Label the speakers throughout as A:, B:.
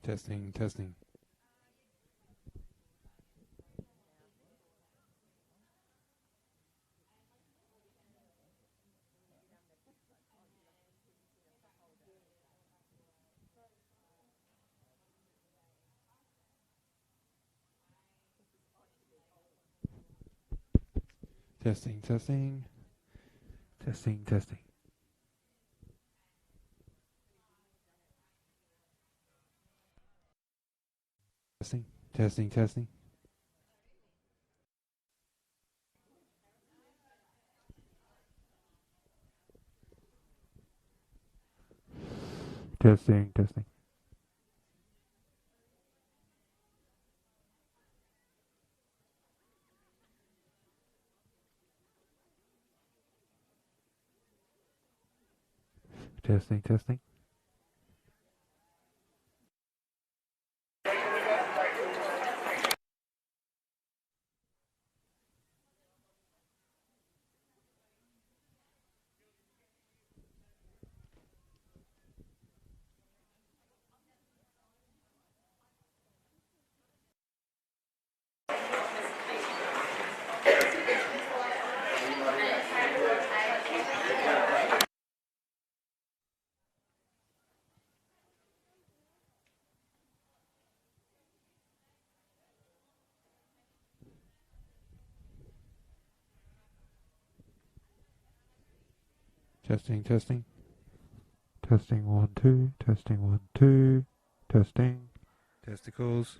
A: Testing, testing. Testing, testing. Testing, testing. Testing, testing, testing. Testing, testing. Testing, testing. Testing, testing. Testing 1, 2. Testing 1, 2. Testing. Testicles.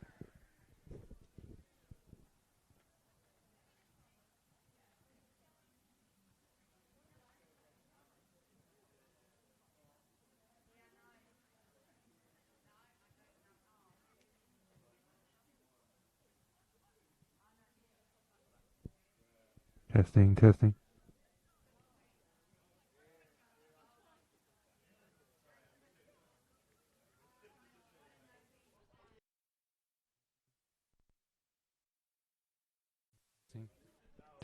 A: Testing, testing.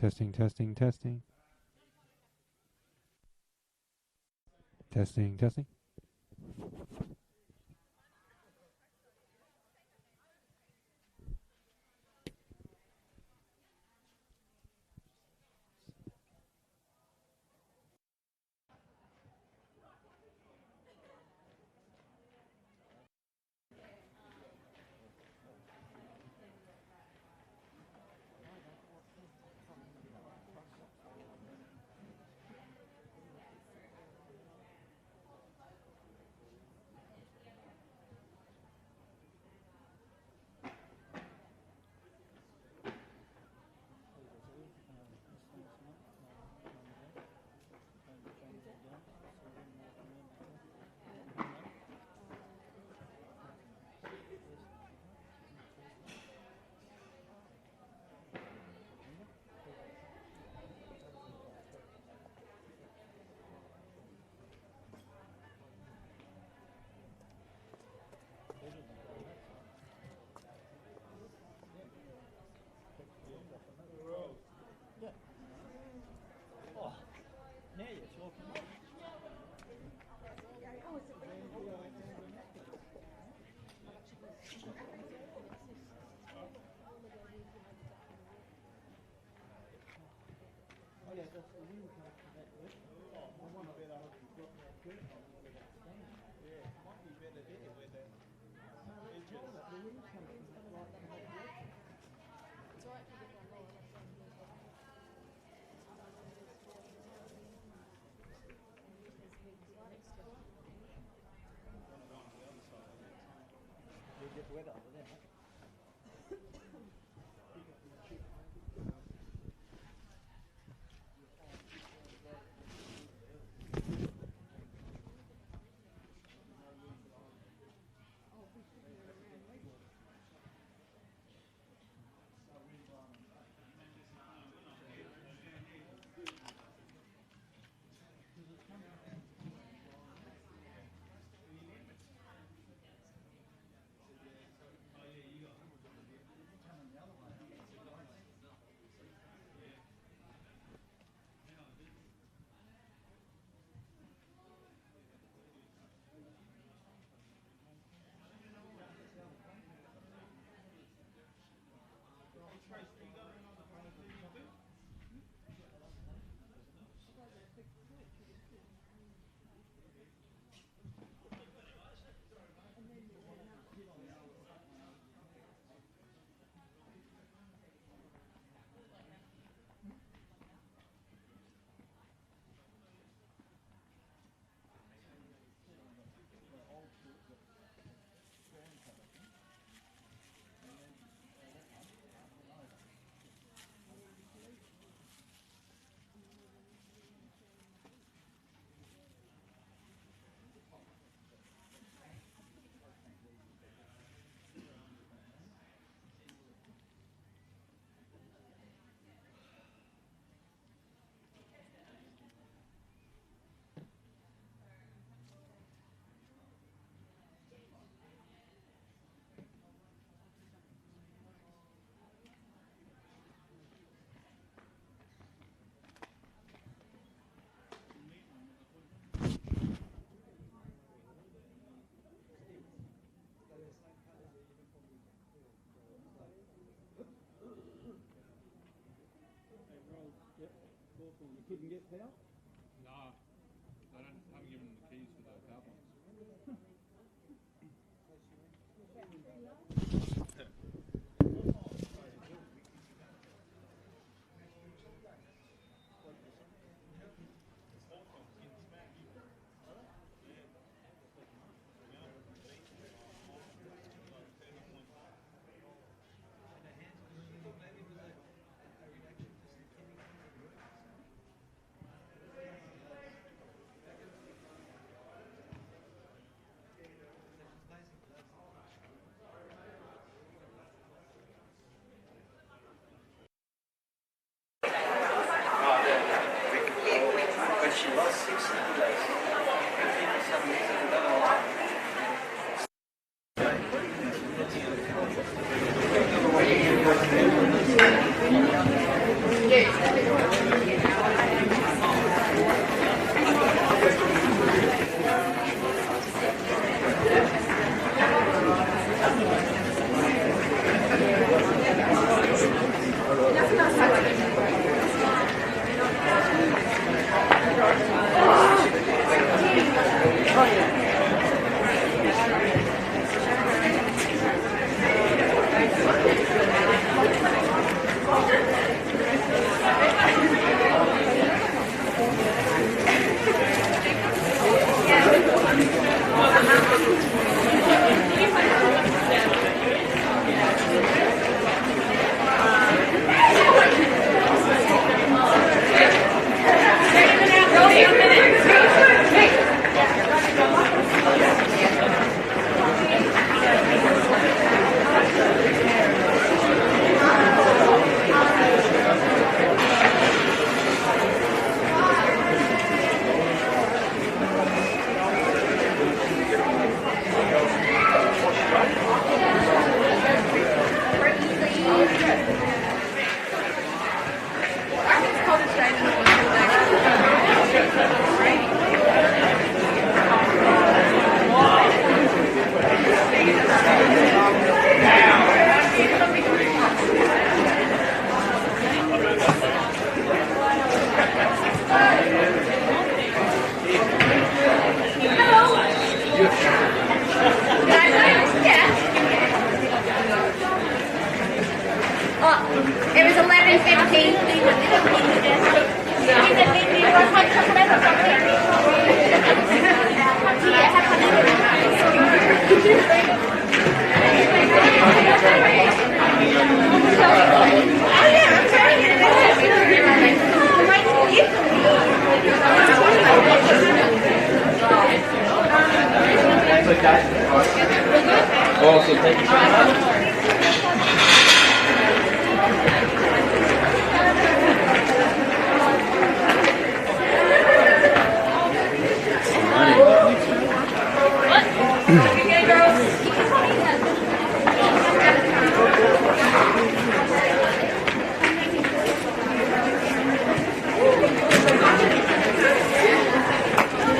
A: Testing, testing, testing. Testing, testing.
B: You couldn't get power?
C: No, they haven't given them the keys for the power box.
D: She lost 6 kilos. Some reason,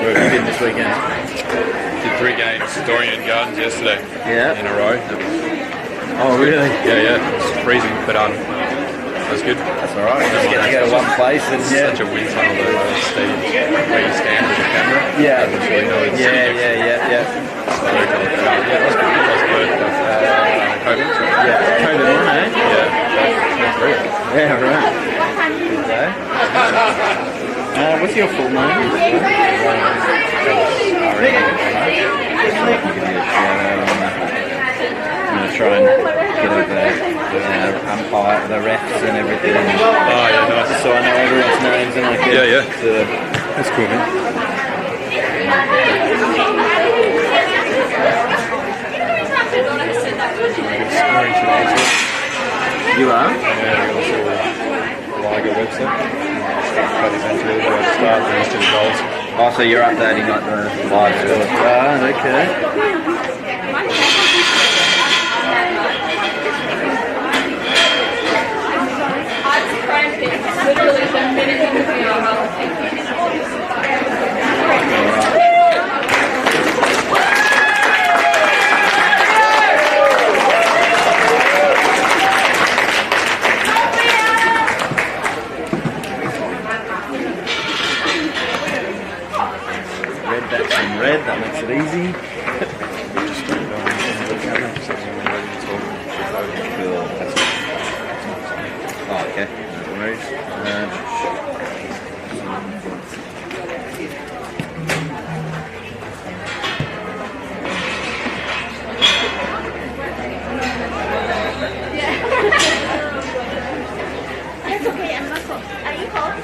E: Where have you been this weekend?
C: Did 3 games, Dorian Gardens yesterday
E: Yeah.
C: in a row.
E: Oh, really?
C: Yeah. It's freezing, but that was good.
E: That's all right. Just get to go to one place and
C: Such a wind tunnel though, like stadium where you stand with the camera.
E: Yeah.
C: And it's really noise.
E: Yeah.
C: That's good. That was Perth of COVID.
E: Yeah. COVID one, eh?
C: Yeah, that's real.
E: Yeah, right. Okay. What's your full name? I'm going to try and get over the umpire, the refs and everything.
C: Oh yeah, nice.
E: Just so I know everyone's names and I can.
C: Yeah. That's cool, man.
E: You are?
C: Yeah, we also Liga website. Got his entry at the start, finish to the goals.
E: Oh, so you're updating like the live scores. Ah, okay. Redbacks in red, that makes it easy. Oh, okay. No worries.
F: It's okay, I'm not cold. Are you cold?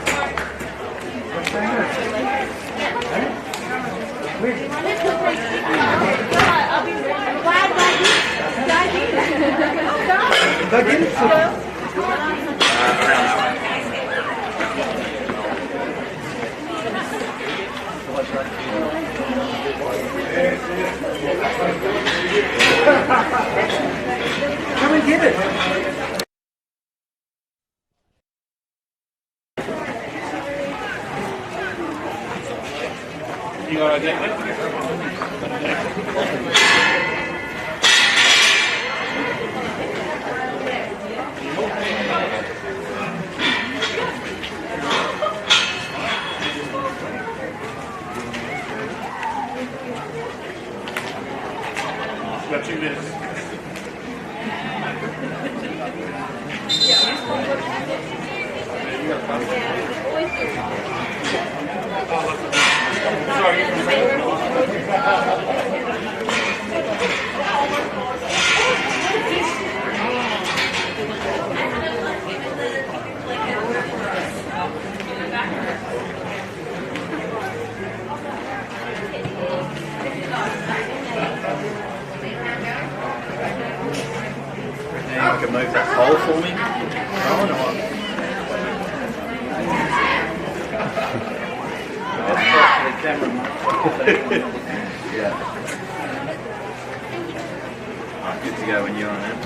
F: I'll be ready. Why,
B: Come and get it.
C: You got identity? Got 2 minutes.
E: Now you can move that pole for me. Rowan, or what? The camera. Yeah. Alright, good to go when you're on it.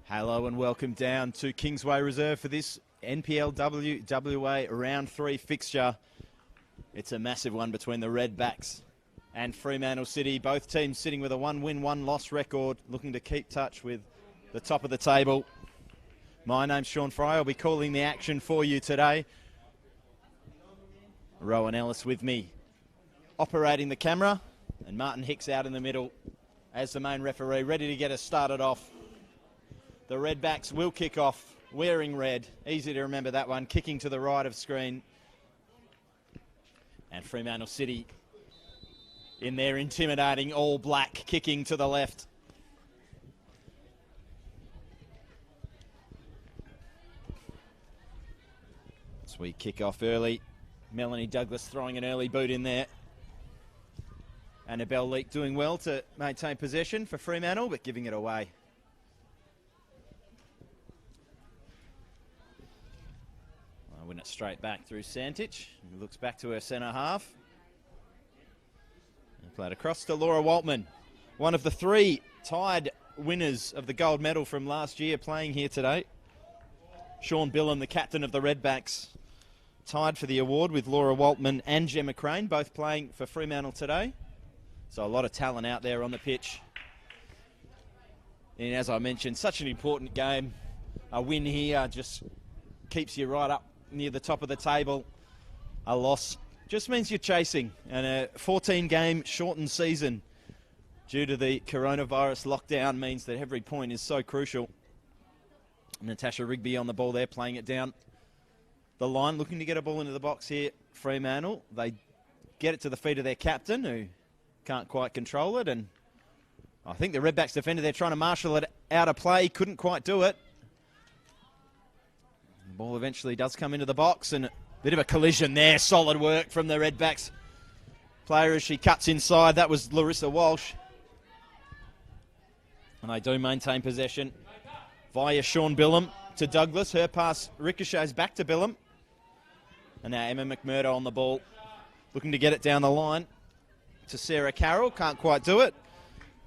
G: Hello and welcome down to Kingsway Reserve for this NPLW WA Round 3 fixture. It's a massive one between the Redbacks and Fremantle City. Both teams sitting with a 1-win, 1-loss record, looking to keep touch with the top of the table. My name's Sean Fry. I'll be calling the action for you today. Rowan Ellis with me, operating the camera, and Martin Hicks out in the middle as the main referee, ready to get us started off. The Redbacks will kick off wearing red. Easy to remember that one. Kicking to the right of screen. And Fremantle City in their intimidating all black, kicking to the left. As we kick off early, Melanie Douglas throwing an early boot in there. Annabelle Leake doing well to maintain possession for Fremantle, but giving it away. I win it straight back through Santich. Looks back to her centre half. And played across to Laura Waltman, one of the 3 tied winners of the gold medal from last year, playing here today. Sean Billam, the captain of the Redbacks, tied for the award with Laura Waltman and Gemma Crane, both playing for Fremantle today. So a lot of talent out there on the pitch. And as I mentioned, such an important game. A win here just keeps you right up near the top of the table. A loss just means you're chasing. And a 14-game shortened season due to the coronavirus lockdown means that every point is so crucial. Natasha Rigby on the ball there, playing it down the line, looking to get a ball into the box here. Fremantle, they get it to the feet of their captain, who can't quite control it, and I think the Redbacks defender, they're trying to marshal it out of play, couldn't quite do it. The ball eventually does come into the box, and a bit of a collision there. Solid work from the Redbacks player as she cuts inside. That was Larissa Walsh. And they do maintain possession via Sean Billam to Douglas. Her pass ricochets back to Billam. And now Emma McMurdo on the ball, looking to get it down the line to Sarah Carroll. Can't quite do it.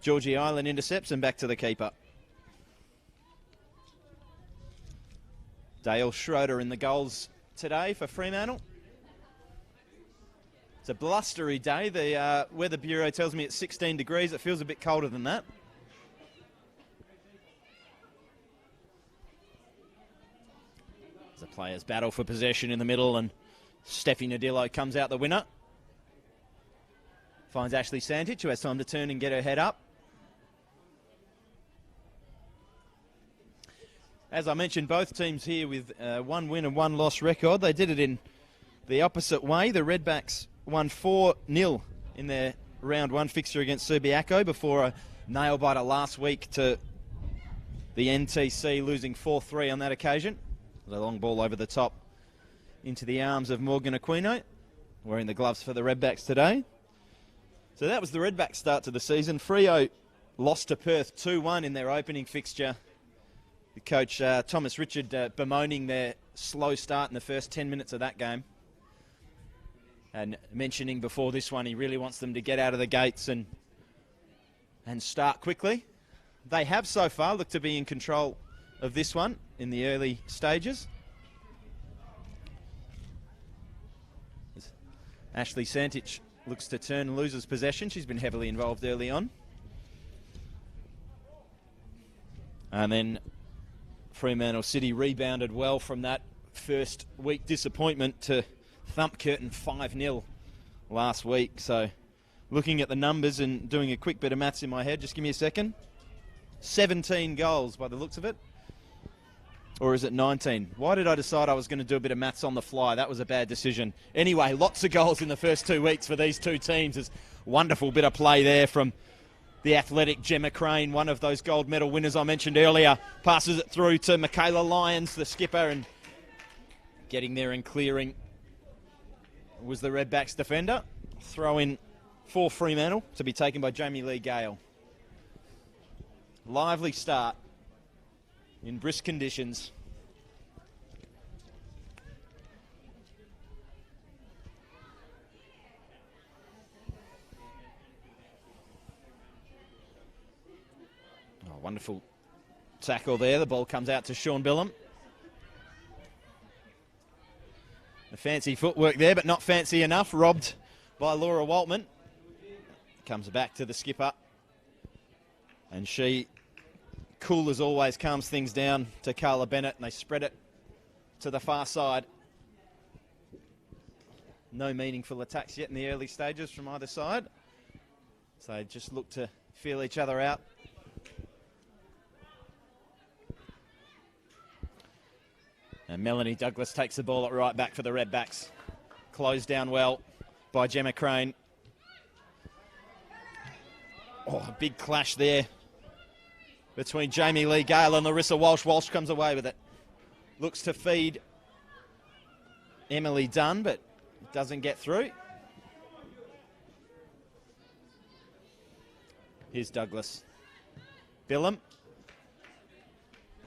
G: Georgie Island intercepts and back to the keeper. Dale Schroeder in the goals today for Fremantle. It's a blustery day. The Weather Bureau tells me it's 16 degrees. It feels a bit colder than that. The players battle for possession in the middle, and Steffi Nadillo comes out the winner. Finds Ashley Santich, who has time to turn and get her head up. As I mentioned, both teams here with 1 win and 1 loss record. They did it in the opposite way. The Redbacks won 4-0 in their round 1 fixture against Subiaco before a nail-biter last week to the NTC, losing 4-3 on that occasion. The long ball over the top into the arms of Morgan Aquino, wearing the gloves for the Redbacks today. So that was the Redbacks start to the season. Freo lost to Perth 2-1 in their opening fixture. The coach, Thomas Richard, bemoaning their slow start in the first 10 minutes of that game. And mentioning before this one, he really wants them to get out of the gates and start quickly. They have so far looked to be in control of this one in the early stages. Ashley Santich looks to turn and loses possession. She's been heavily involved early on. And then Fremantle City rebounded well from that first week disappointment to thump Curtin 5-0 last week. So looking at the numbers and doing a quick bit of maths in my head, just give me a second. 17 goals by the looks of it. Or is it 19? Why did I decide I was going to do a bit of maths on the fly? That was a bad decision. Anyway, lots of goals in the first 2 weeks for these two teams. It's a wonderful bit of play there from the athletic Gemma Crane, one of those gold medal winners I mentioned earlier. Passes it through to Michaela Lyons, the skipper, and getting there and clearing was the Redbacks defender. Throw in for Fremantle to be taken by Jamie Lee Gale. Lively start in brisk conditions. Oh, wonderful tackle there. The ball comes out to Sean Billam. The fancy footwork there, but not fancy enough. Robbed by Laura Waltman. Comes back to the skipper. And she, cool as always, calms things down to Carla Bennett, and they spread it to the far side. No meaningful attacks yet in the early stages from either side. So they just look to feel each other out. And Melanie Douglas takes the ball at right back for the Redbacks. Closed down well by Gemma Crane. Oh, a big clash there between Jamie Lee Gale and Larissa Walsh. Walsh comes away with it. Looks to feed Emily Dunn, but doesn't get through. Here's Douglas. Billum.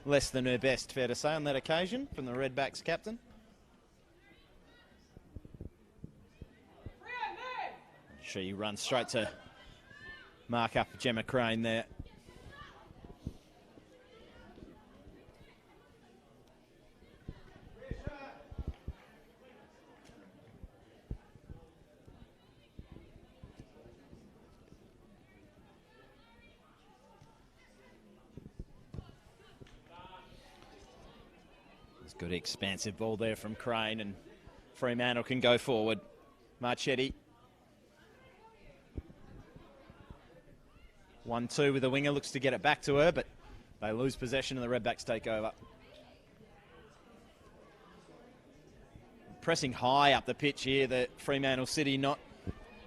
G: Less than her best, fair to say, on that occasion from the Redbacks captain. She runs straight to mark up Gemma Crane there. Good expansive ball there from Crane, and Fremantle can go forward. Marchetti. 1-2 with the winger, looks to get it back to her, but they lose possession and the Redbacks take over. Pressing high up the pitch here, the Fremantle City not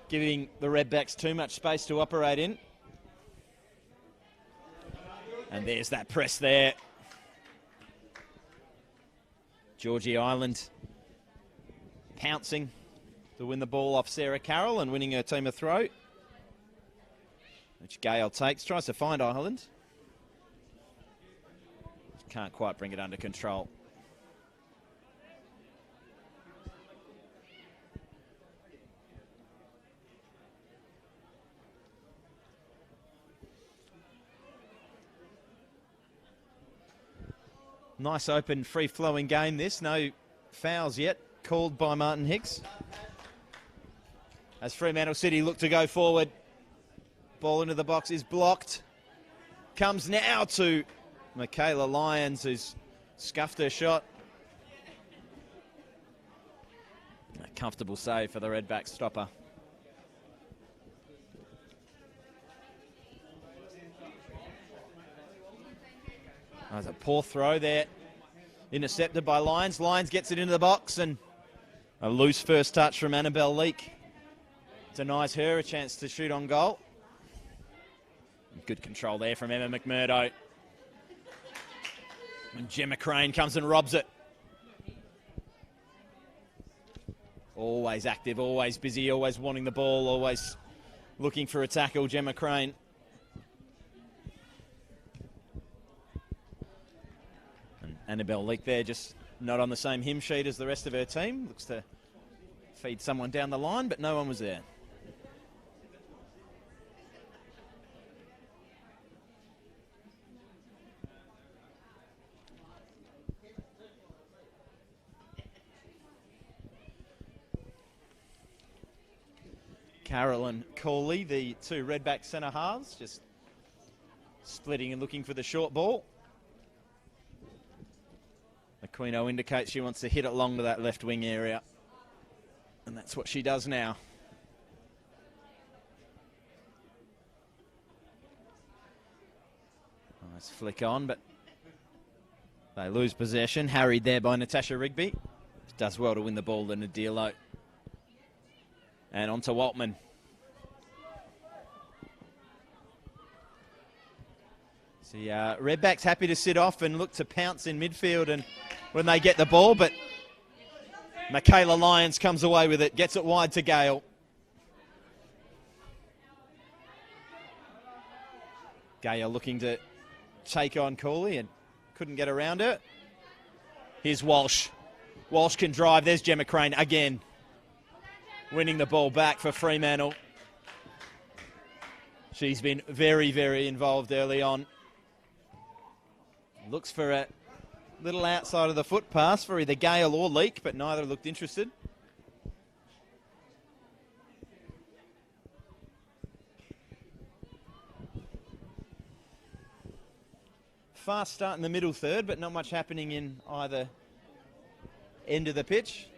G: giving the Redbacks too much space to operate in. And there's that press there. Georgie Island pouncing to win the ball off Sarah Carroll and winning her team a throw, which Gale takes, tries to find Ireland. Can't quite bring it under control. Nice open, free-flowing game this. No fouls yet called by Martin Hicks. As Fremantle City look to go forward. Ball into the box is blocked. Comes now to Michaela Lyons, who's scuffed her shot. A comfortable save for the Redback stopper. There's a poor throw there. Intercepted by Lyons. Lyons gets it into the box, and a loose first touch from Annabelle Leake denies her a chance to shoot on goal. Good control there from Emma McMurdo. And Gemma Crane comes and robs it. Always active, always busy, always wanting the ball, always looking for a tackle, Gemma Crane. And Annabelle Leake there, just not on the same hymn sheet as the rest of her team. Looks to feed someone down the line, but no one was there. Carroll and Corley, the two Redback centre halves, just splitting and looking for the short ball. Aquino indicates she wants to hit it long to that left wing area, and that's what she does now. Nice flick on, but they lose possession. Harried there by Natasha Rigby. Does well to win the ball to Nadilo. And on to Waltman. See, Redback's happy to sit off and look to pounce in midfield and when they get the ball, but Michaela Lyons comes away with it, gets it wide to Gale. Gale looking to take on Cooley and couldn't get around her. Here's Walsh. Walsh can drive. There's Gemma Crane again, winning the ball back for Fremantle. She's been very, very involved early on. Looks for a little outside of the foot pass for either Gale or Leake, but neither looked interested. Fast start in the middle third, but not much happening in either end of the pitch.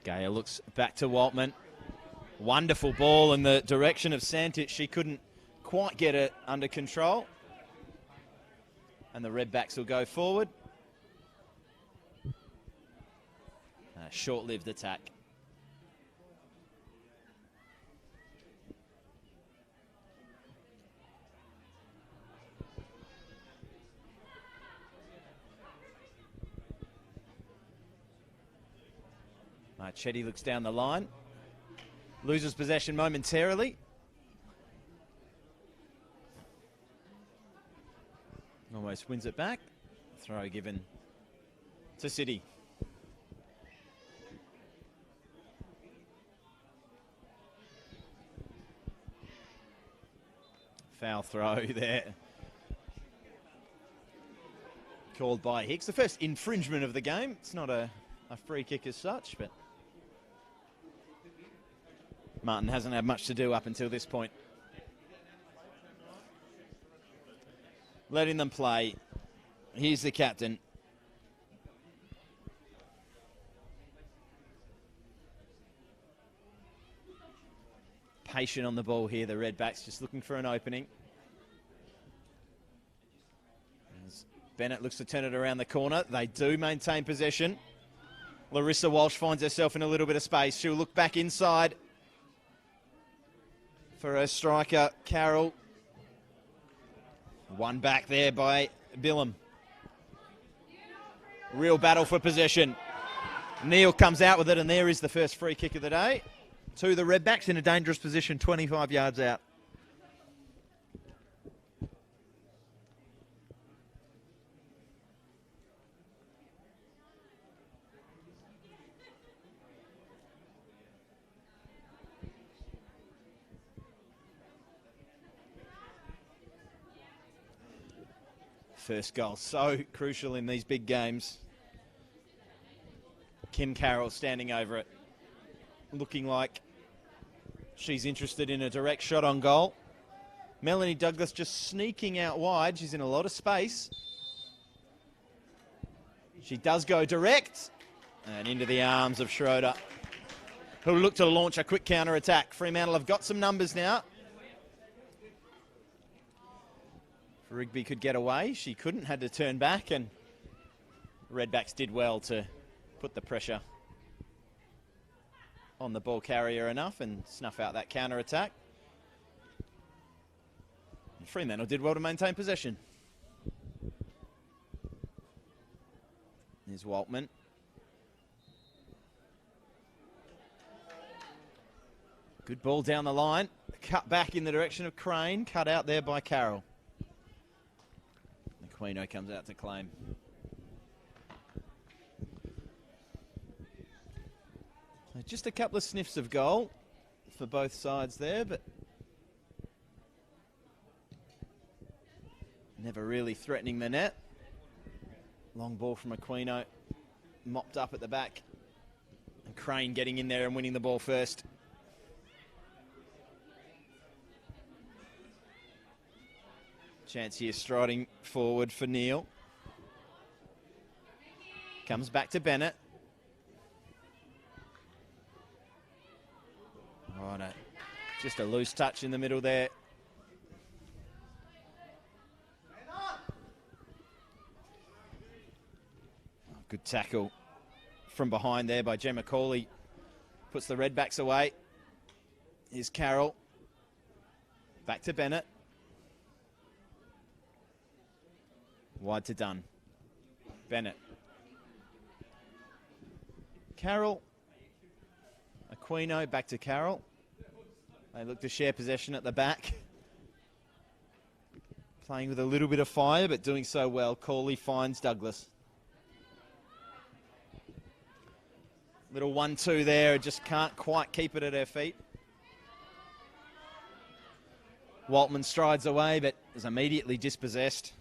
G: Gale looks back to Waltman. Wonderful ball in the direction of Santich. She couldn't quite get it under control. And the Redbacks will go forward. A short-lived attack. Chetty looks down the line. Loses possession momentarily. Almost wins it back. Throw given to City. Foul throw there. Called by Hicks. The first infringement of the game. It's not a free kick as such, but Martin hasn't had much to do up until this point. Letting them play. Here's the captain. Patient on the ball here, the Redbacks, just looking for an opening. As Bennett looks to turn it around the corner. They do maintain possession. Larissa Walsh finds herself in a little bit of space. She'll look back inside for her striker, Carroll. One back there by Billam. Real battle for possession. Neal comes out with it, and there is the first free kick of the day. To the Redbacks in a dangerous position, 25 yards out. First goal, so crucial in these big games. Kim Carroll standing over it, looking like she's interested in a direct shot on goal. Melanie Douglas just sneaking out wide. She's in a lot of space. She does go direct and into the arms of Schroeder, who'll look to launch a quick counter-attack. Fremantle have got some numbers now. Rigby could get away. She couldn't, had to turn back, and Redbacks did well to put the pressure on the ball carrier enough and snuff out that counter-attack. Fremantle did well to maintain possession. There's Waltman. Good ball down the line. Cut back in the direction of Crane. Cut out there by Carroll. Quino comes out to claim. So just a couple of sniffs of goal for both sides there, but never really threatening the net. Long ball from Aquino, mopped up at the back. And Crane getting in there and winning the ball first. Chance here striding forward for Neal. Comes back to Bennett. Oh, no. Just a loose touch in the middle there. Oh, good tackle from behind there by Gemma Cawley. Puts the Redbacks away. Here's Carroll. Back to Bennett. Wide to Dunn. Bennett. Carroll. Aquino back to Carroll. They look to share possession at the back. Playing with a little bit of fire, but doing so well. Cawley finds Douglas. Little 1-2 there, just can't quite keep it at her feet. Waltman strides away, but is immediately dispossessed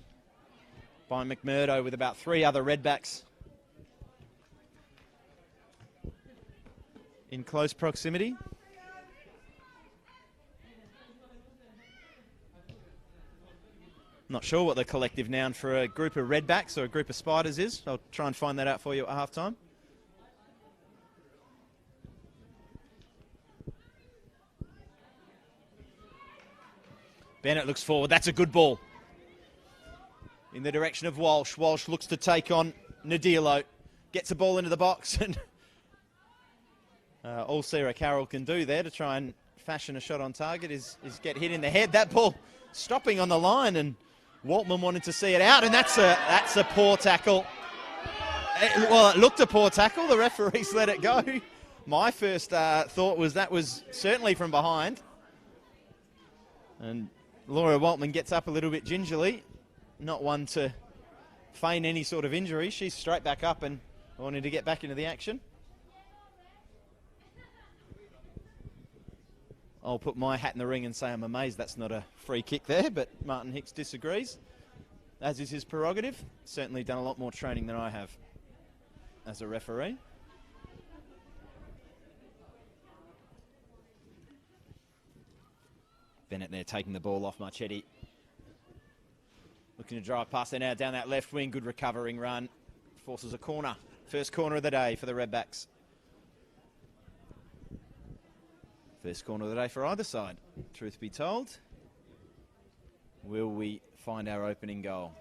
G: by McMurdo with about 3 other Redbacks in close proximity. Not sure what the collective noun for a group of Redbacks or a group of Spiders is. I'll try and find that out for you at halftime. Bennett looks forward. That's a good ball. In the direction of Walsh. Walsh looks to take on Nadilo. Gets the ball into the box, and all Sarah Carroll can do there to try and fashion a shot on target is get hit in the head. That ball stopping on the line, and Waltman wanted to see it out, and that's a poor tackle. Well, it looked a poor tackle. The referees let it go. My first thought was that was certainly from behind. And Laura Waltman gets up a little bit gingerly, not one to feign any sort of injury. She's straight back up and wanting to get back into the action. I'll put my hat in the ring and say I'm amazed that's not a free kick there, but Martin Hicks disagrees, as is his prerogative. Certainly done a lot more training than I have as a referee. Bennett there taking the ball off Marchetti. Looking to drive past there now down that left wing. Good recovering run. Forces a corner. First corner of the day for the Redbacks. First corner of the day for either side. Truth be told, will we find our opening goal?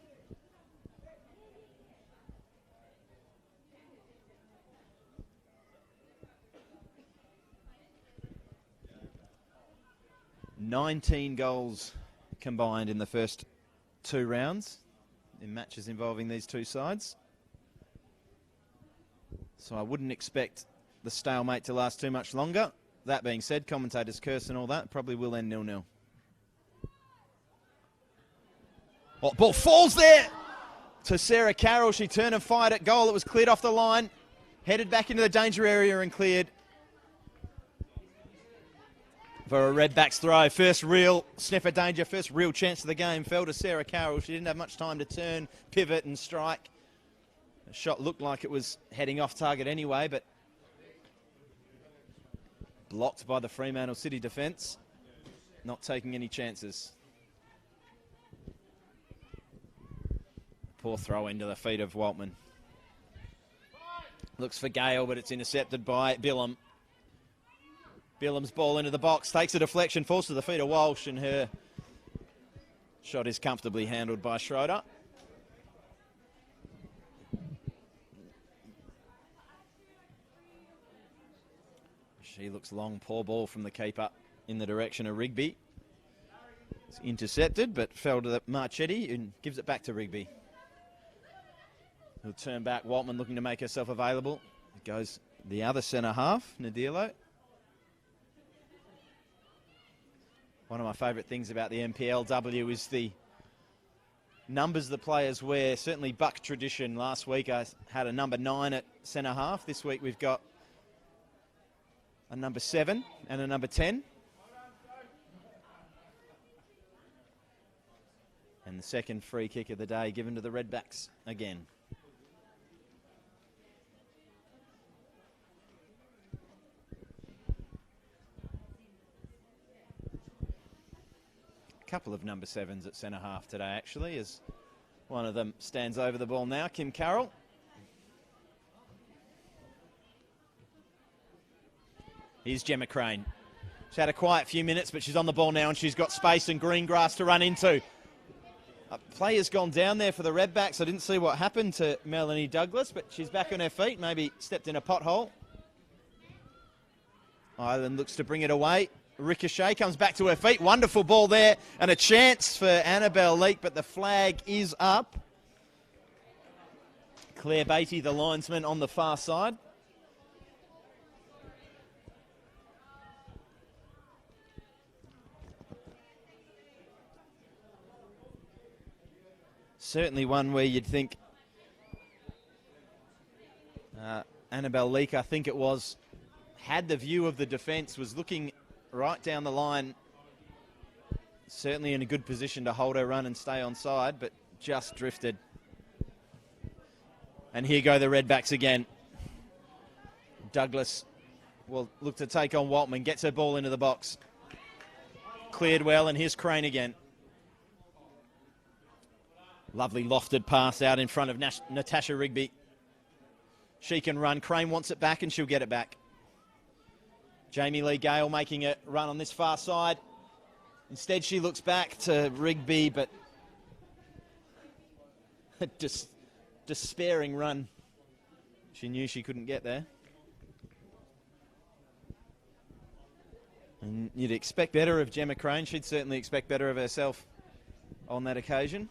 G: $19 goals combined in the first 2 rounds in matches involving these two sides. So I wouldn't expect the stalemate to last too much longer. That being said, commentators curse and all that, probably will end 0-0. Oh, ball falls there to Sarah Carroll. She turned and fired at goal. It was cleared off the line, headed back into the danger area and cleared for a Redbacks throw. First real sniff of danger, first real chance of the game fell to Sarah Carroll. She didn't have much time to turn, pivot and strike. The shot looked like it was heading off target anyway, but blocked by the Fremantle City defence, not taking any chances. Poor throw into the feet of Waltman. Looks for Gale, but it's intercepted by Billam. Billam's ball into the box, takes a deflection, falls to the feet of Walsh, and her shot is comfortably handled by Schroeder. She looks long, poor ball from the keeper in the direction of Rigby. It's intercepted, but fell to the Marchetti and gives it back to Rigby. He'll turn back. Waltman looking to make herself available. It goes the other centre half, Nadilo. One of my favourite things about the NPLW is the numbers the players wear. Certainly Buck tradition. Last week I had a number 9 at centre half. This week we've got a number 7 and a number 10. And the second free kick of the day given to the Redbacks again. Couple of number 7s at centre half today actually, as one of them stands over the ball now, Kim Carroll. Here's Gemma Crane. She's had a quiet few minutes, but she's on the ball now and she's got space and green grass to run into. A player's gone down there for the Redbacks. I didn't see what happened to Melanie Douglas, but she's back on her feet, maybe stepped in a pothole. Ireland looks to bring it away. Ricochet comes back to her feet. Wonderful ball there and a chance for Annabelle Leake, but the flag is up. Claire Beatty, the linesman, on the far side. Certainly one where you'd think Annabelle Leake, I think it was, had the view of the defence, was looking right down the line, certainly in a good position to hold her run and stay on side, but just drifted. And here go the Redbacks again. Douglas will look to take on Waltman, gets her ball into the box. Cleared well, and here's Crane again. Lovely lofted pass out in front of Natasha Rigby. She can run. Crane wants it back, and she'll get it back. Jamie Lee Gale making a run on this far side. Instead, she looks back to Rigby, but a despairing run. She knew she couldn't get there. And you'd expect better of Gemma Crane. She'd certainly expect better of herself on that occasion.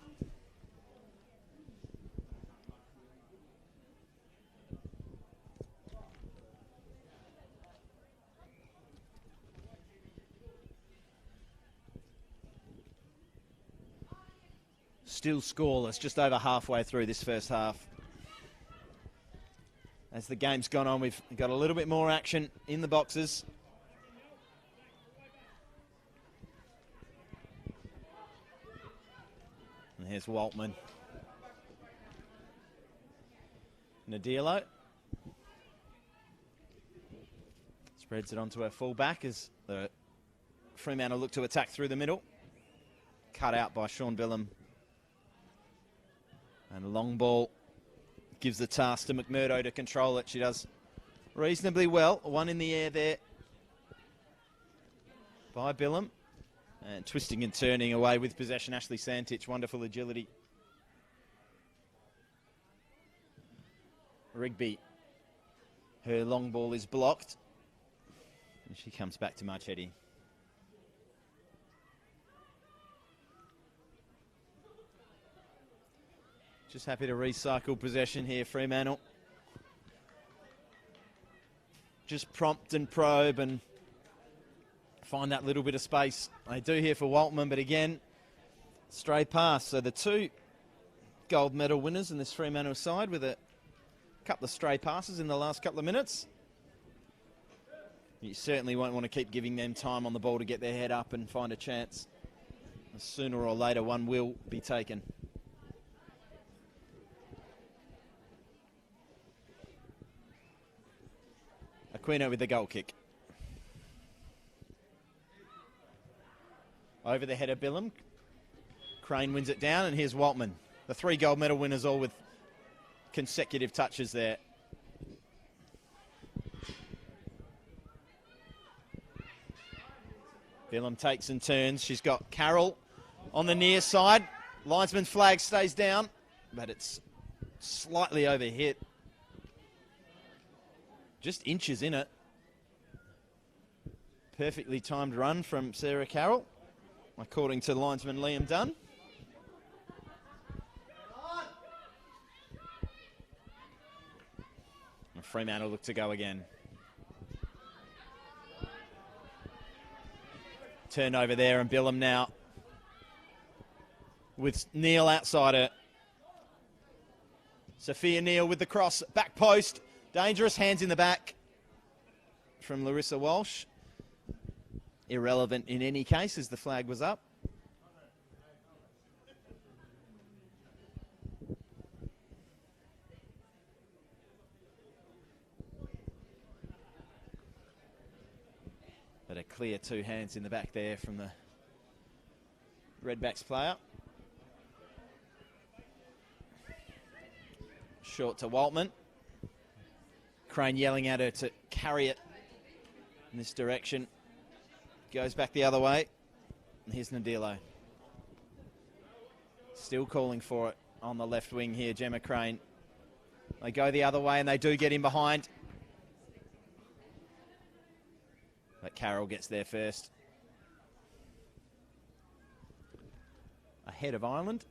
G: Still scoreless, just over halfway through this first half. As the game's gone on, we've got a little bit more action in the boxes. And here's Waltman. Nadilo spreads it onto her fullback as the Fremantle look to attack through the middle. Cut out by Sean Billum. And long ball gives the task to McMurdo to control it. She does reasonably well. One in the air there by Billum. And twisting and turning away with possession, Ashley Santich. Wonderful agility. Rigby. Her long ball is blocked. And she comes back to Marchetti. Just happy to recycle possession here, Fremantle. Just prompt and probe and find that little bit of space. They do here for Waltman, but again, stray pass. So the two gold medal winners in this Fremantle side with a couple of stray passes in the last couple of minutes. You certainly won't want to keep giving them time on the ball to get their head up and find a chance. Sooner or later, one will be taken. Aquino with the goal kick. Over the head of Billum. Crane wins it down, and here's Waltman. The three gold medal winners all with consecutive touches there. Billum takes and turns. She's got Carroll on the near side. Linesman's flag stays down, but it's slightly overhit. Just inches in it. Perfectly timed run from Sarah Carroll, according to linesman Liam Dunn. And Fremantle look to go again. Turnover there, and Billum now with Neal outside her. Sophia Neal with the cross, back post. Dangerous, hands in the back from Larissa Walsh. Irrelevant in any case as the flag was up. But a clear two hands in the back there from the Redbacks player. Short to Waltman. Crane yelling at her to carry it in this direction. Goes back the other way. And here's Nadilo. Still calling for it on the left wing here, Gemma Crane. They go the other way and they do get in behind. But Carroll gets there first. Ahead of Ireland.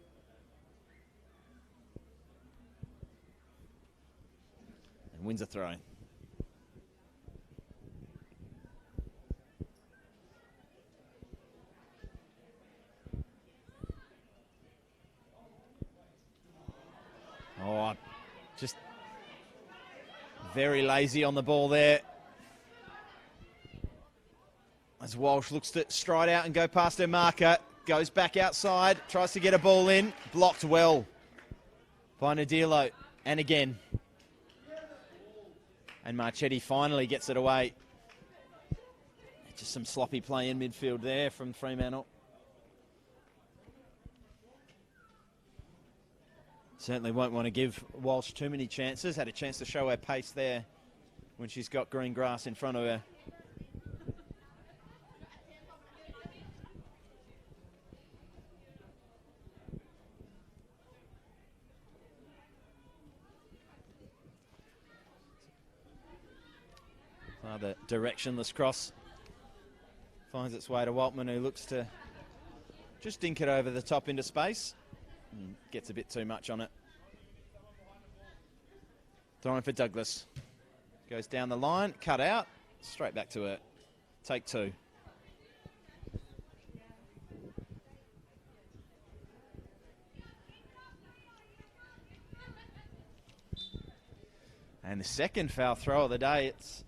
G: And wins a throw. Oh, just very lazy on the ball there. As Walsh looks to stride out and go past her marker. Goes back outside, tries to get a ball in. Blocked well by Nadilo. And again. And Marchetti finally gets it away. Just some sloppy play in midfield there from Fremantle. Certainly won't want to give Walsh too many chances. Had a chance to show her pace there when she's got green grass in front of her. The directionless cross finds its way to Waltman, who looks to just dink it over the top into space. And gets a bit too much on it. Throwing for Douglas. Goes down the line, cut out, straight back to her. Take two. And the second foul throw of the day, it's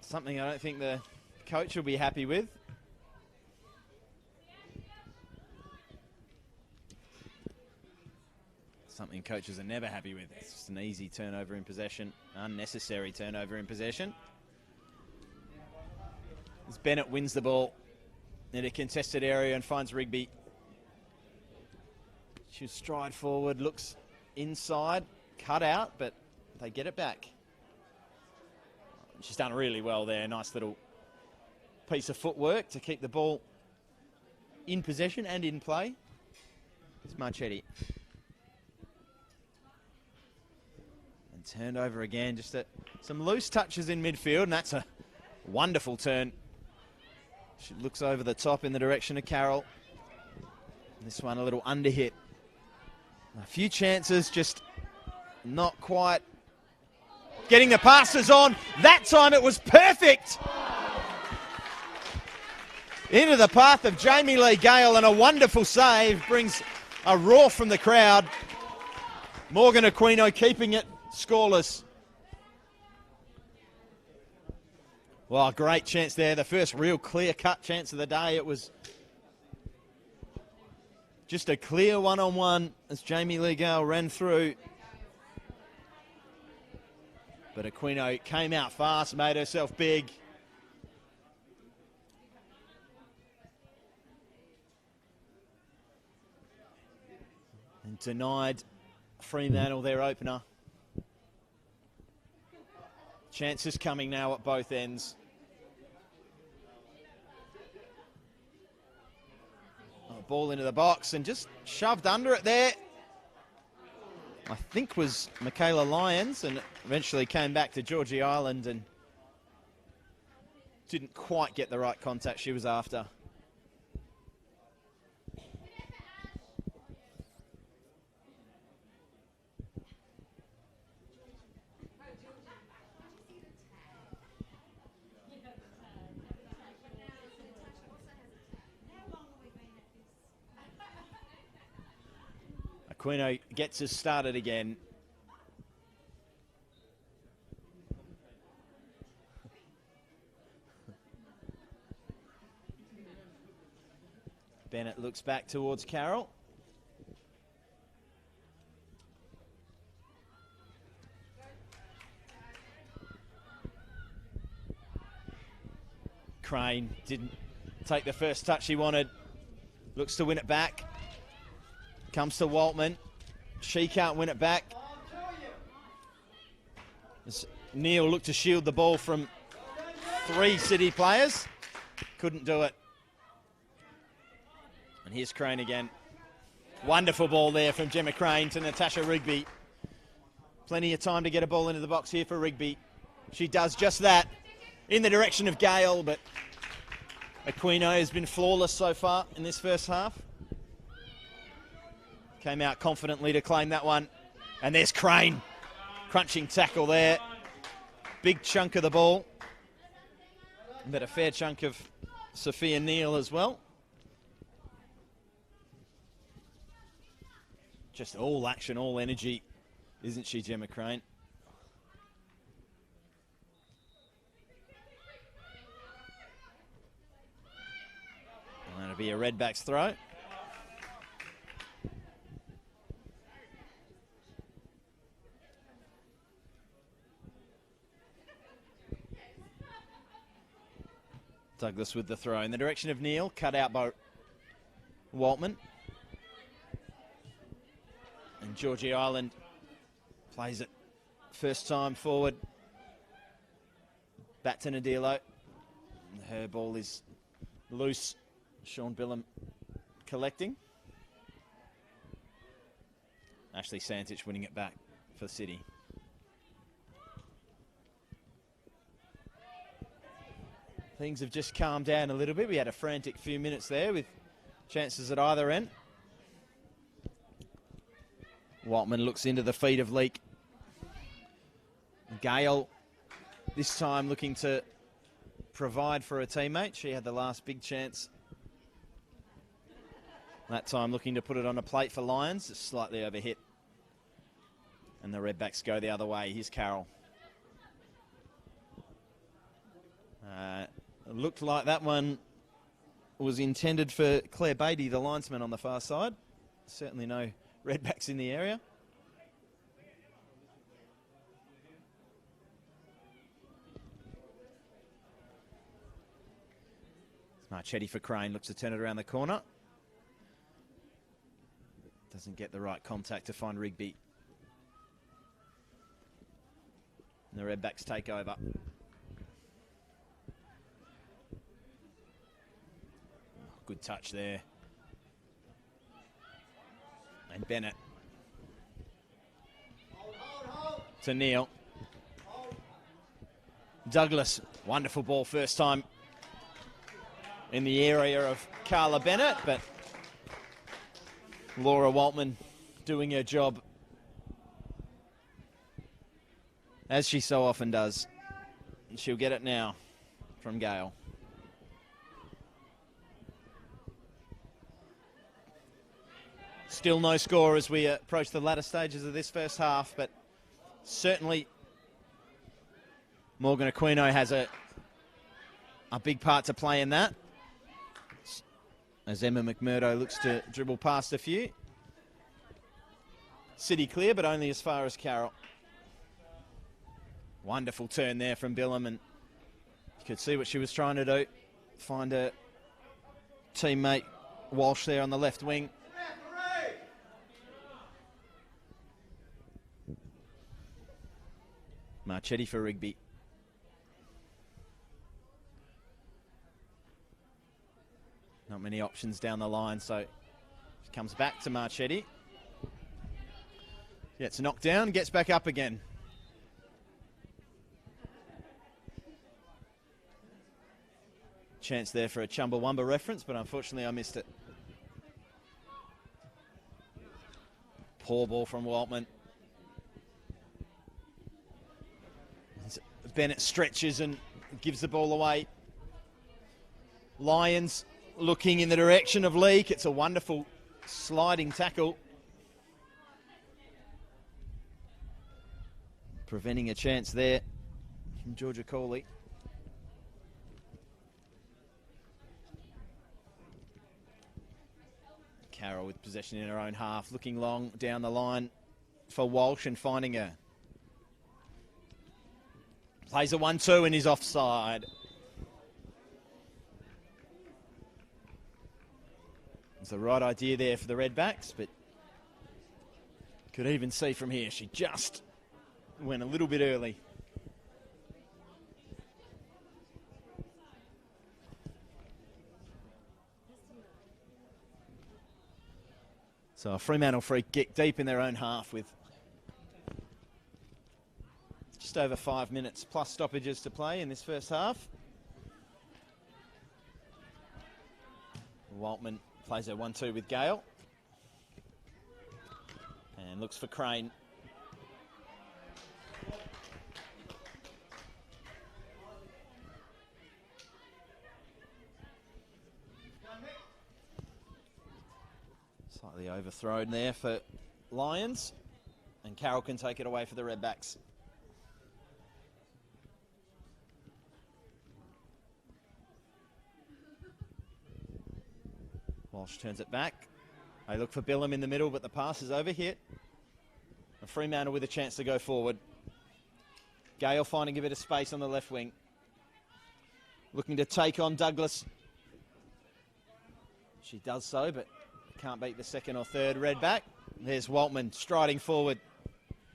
G: something I don't think the coach will be happy with. Something coaches are never happy with. It's just an easy turnover in possession, unnecessary turnover in possession. As Bennett wins the ball in a contested area and finds Rigby. She'll stride forward, looks inside, cut out, but they get it back. She's done really well there. Nice little piece of footwork to keep the ball in possession and in play. It's Marchetti. And turned over again. Just some loose touches in midfield, and that's a wonderful turn. She looks over the top in the direction of Carroll. This one a little underhit. A few chances, just not quite getting the passes on. That time it was perfect. Into the path of Jamie Lee Gale, and a wonderful save brings a roar from the crowd. Morgan Aquino keeping it scoreless. Well, great chance there. The first real clear-cut chance of the day. It was just a clear one-on-one as Jamie Lee Gale ran through. But Aquino came out fast, made herself big. And denied Fremantle their opener. Chances coming now at both ends. Ball into the box and just shoved under it there. I think was Michaela Lyons, and eventually came back to Georgie Island and didn't quite get the right contact she was after. Aquino gets us started again. Bennett looks back towards Carroll. Crane didn't take the first touch he wanted. Looks to win it back. Comes to Waltman. She can't win it back. As Neal looked to shield the ball from 3 City players. Couldn't do it. And here's Crane again. Wonderful ball there from Gemma Crane to Natasha Rigby. Plenty of time to get a ball into the box here for Rigby. She does just that in the direction of Gale, but Aquino has been flawless so far in this first half. Came out confidently to claim that one. And there's Crane. Crunching tackle there. Big chunk of the ball. But a fair chunk of Sophia Neal as well. Just all action, all energy, isn't she, Gemma Crane? And that'll be a Redbacks throw. Douglas with the throw in the direction of Neal, cut out by Waltman. And Georgie Island plays it first time forward. Back to Nadilo. Her ball is loose. Sean Billam collecting. Ashley Santich winning it back for City. Things have just calmed down a little bit. We had a frantic few minutes there with chances at either end. Waltman looks into the feet of Leake. Gale this time looking to provide for a teammate. She had the last big chance. That time looking to put it on a plate for Lions. It's slightly overhit. And the Redbacks go the other way. Here's Carroll. Looked like that one was intended for Claire Beatty, the linesman on the far side. Certainly no Redbacks in the area. Marchetti for Crane, looks to turn it around the corner. Doesn't get the right contact to find Rigby. And the Redbacks take over. Good touch there. And Bennett. To Neil. Douglas, wonderful ball first time in the area of Carla Bennett, but Laura Waltman doing her job as she so often does. And she'll get it now from Gale. Still no score as we approach the latter stages of this first half, but certainly Morgan Aquino has a big part to play in that. As Emma McMurdo looks to dribble past a few. City clear, but only as far as Carroll. Wonderful turn there from Billam, and you could see what she was trying to do. Find her teammate Walsh there on the left wing. Marchetti for Rigby. Not many options down the line, so she comes back to Marchetti. Gets knocked down, gets back up again. Chance there for a Chumbawamba reference, but unfortunately I missed it. Poor ball from Waltman. Bennett stretches and gives the ball away. Lions looking in the direction of Leake. It's a wonderful sliding tackle, preventing a chance there from Georgia Cooley. Carroll with possession in her own half, looking long down the line for Walsh and finding her. Plays a 1-2 and is offside. It's the right idea there for the Redbacks, but could even see from here she just went a little bit early. So a Fremantle free kick deep in their own half with just over 5 minutes plus stoppages to play in this first half. Waltman plays her 1-2 with Gale. And looks for Crane. Slightly overthrown there for Lions. And Carroll can take it away for the Redbacks. Walsh turns it back. They look for Billam in the middle, but the pass is overhit. And Fremantle with a chance to go forward. Gale finding a bit of space on the left wing. Looking to take on Douglas. She does so, but can't beat the second or third Redback. There's Waltman striding forward.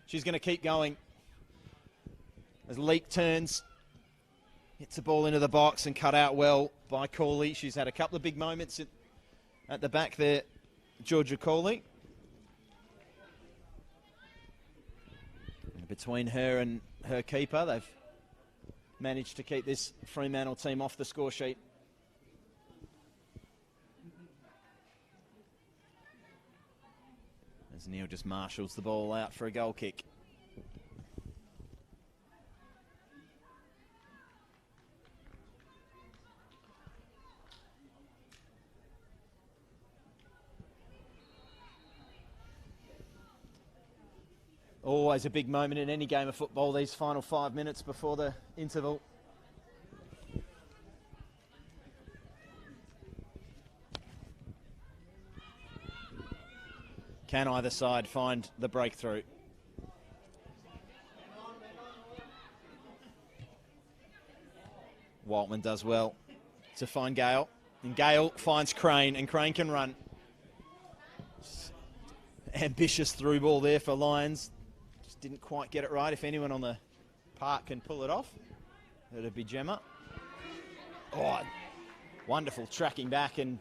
G: She's going to keep going. As Leake turns, hits the ball into the box and cut out well by Cooley. She's had a couple of big moments at the back there, Georgia Cooley. And between her and her keeper, they've managed to keep this Fremantle team off the score sheet. As Neil just marshals the ball out for a goal kick. Always a big moment in any game of football, these final 5 minutes before the interval. Can either side find the breakthrough? Waltman does well to find Gale. And Gale finds Crane, and Crane can run. Ambitious through ball there for Lions. Just didn't quite get it right. If anyone on the park can pull it off, it'd be Gemma. Oh, wonderful tracking back and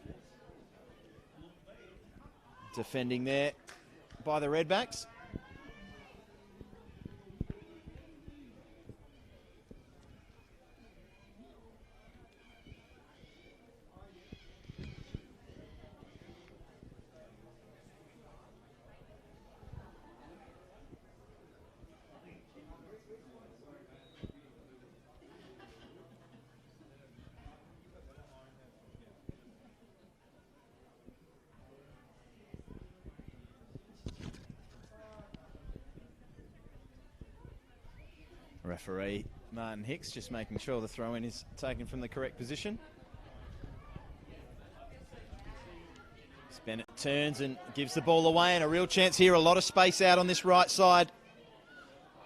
G: defending there by the Redbacks. Referee Martin Hicks just making sure the throw-in is taken from the correct position. Bennett turns and gives the ball away, and a real chance here. A lot of space out on this right side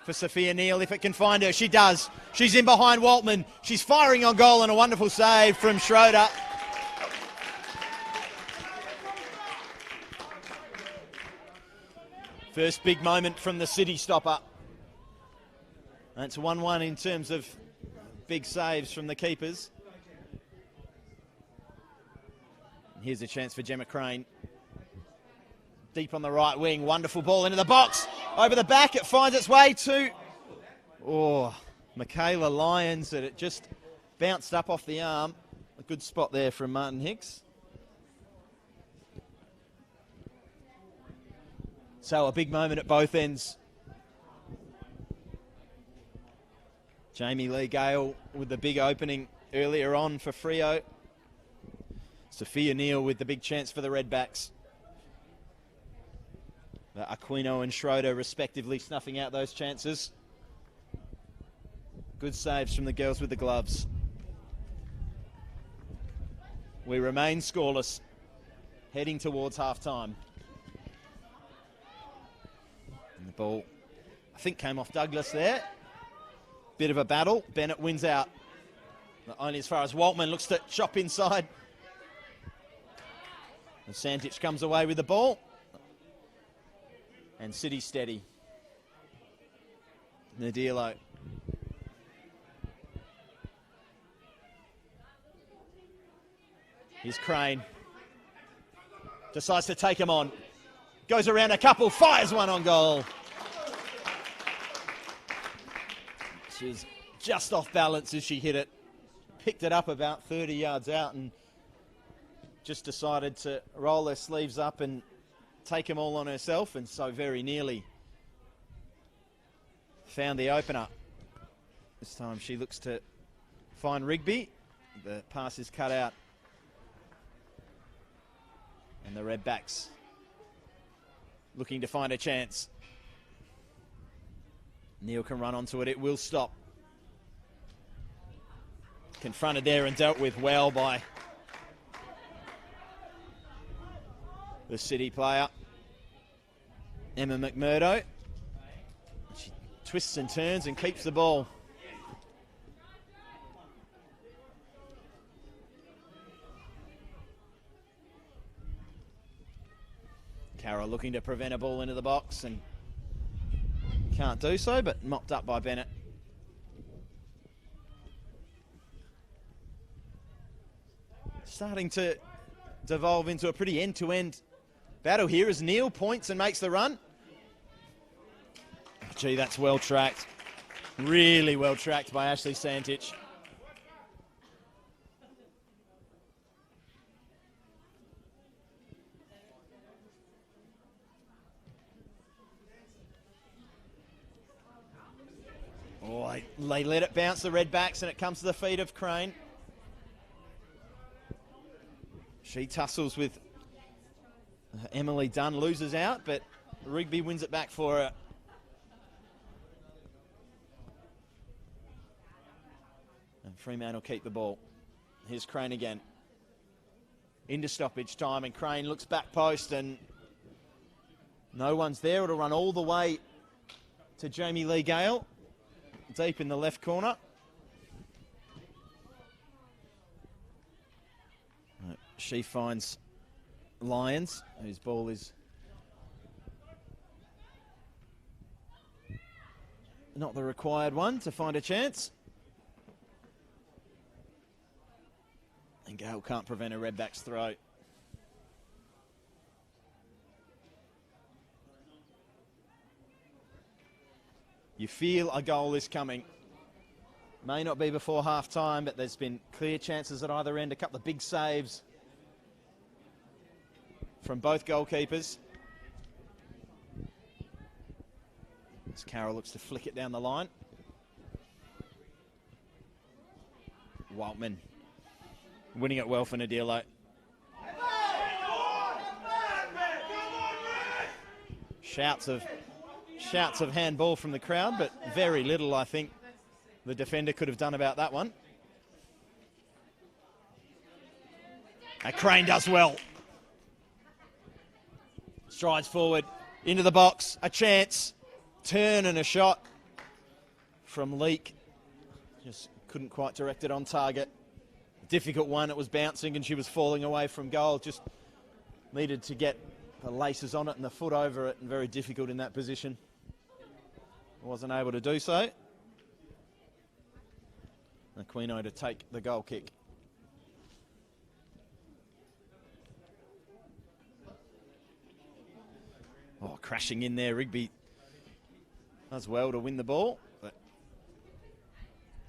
G: for Sophia Neal if it can find her. She does. She's in behind Waltman. She's firing on goal, and a wonderful save from Schroeder. First big moment from the City stopper. That's 1-1 in terms of big saves from the keepers. Here's a chance for Gemma Crane. Deep on the right wing, wonderful ball into the box. Over the back, it finds its way to Michaela Lyons, and it just bounced up off the arm. A good spot there from Martin Hicks. So a big moment at both ends. Jamie Lee Gale with the big opening earlier on for Freo. Sophia Neal with the big chance for the Redbacks. Aquino and Schroeder respectively snuffing out those chances. Good saves from the girls with the gloves. We remain scoreless, heading towards half-time. And the ball, I think, came off Douglas there. Bit of a battle. Bennett wins out. Not only as far as Waltman looks to chop inside. And Santich comes away with the ball. And City steady. Nadilo. Here's Crane. Decides to take him on. Goes around a couple, fires one on goal. She was just off balance as she hit it. Picked it up about 30 yards out and just decided to roll her sleeves up and take them all on herself, and so very nearly found the opener. This time she looks to find Rigby. The pass is cut out. And the Redbacks looking to find a chance. Neal can run onto it. It will stop. Confronted there and dealt with well by the City player, Emma McMurdo. She twists and turns and keeps the ball. Carroll looking to prevent a ball into the box and can't do so, but mopped up by Bennett. Starting to devolve into a pretty end-to-end battle here as Neal points and makes the run. Gee, that's well tracked. Really well tracked by Ashley Santich. Oh, they let it bounce, the Redbacks, and it comes to the feet of Crane. She tussles with Emily Dunn, loses out, but Rigby wins it back for her. Fremantle keep the ball. Here's Crane again. Into stoppage time, and Crane looks back post, and no one's there. It'll run all the way to Jamie Lee Gale, deep in the left corner. She finds Lyons, whose ball is not the required one to find a chance. And Gale can't prevent a Redbacks throw. You feel a goal is coming. May not be before half time, but there's been clear chances at either end. A couple of big saves from both goalkeepers. As Carroll looks to flick it down the line. Waltman winning it well for Nadilo. Shouts of handball from the crowd, but very little, I think, the defender could have done about that one. Crane does well. Strides forward, into the box, a chance, turn and a shot from Leake. Just couldn't quite direct it on target. Difficult one, it was bouncing and she was falling away from goal. Just needed to get the laces on it and the foot over it, and very difficult in that position. Wasn't able to do so. Aquino to take the goal kick. Oh, crashing in there. Rigby does well to win the ball, but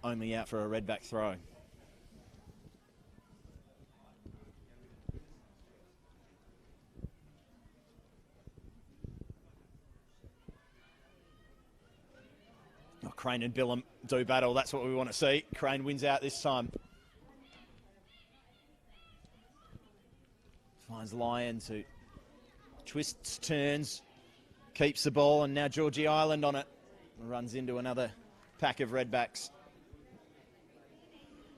G: only out for a Redback throw. Oh, Crane and Billum do battle. That's what we want to see. Crane wins out this time. Finds Lyons, who twists, turns, keeps the ball, and now Georgie Island on it. Runs into another pack of Redbacks.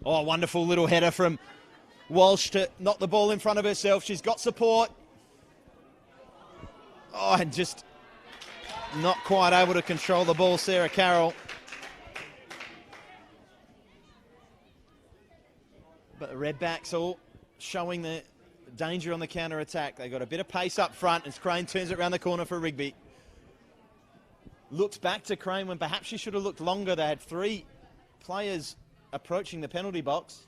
G: Oh, wonderful little header from Walsh to knock the ball in front of herself. She's got support. Oh, and just not quite able to control the ball, Sarah Carroll. But the Redbacks all showing the danger on the counter-attack. They got a bit of pace up front as Crane turns it around the corner for Rigby. Looks back to Crane when perhaps she should have looked longer. They had three players approaching the penalty box.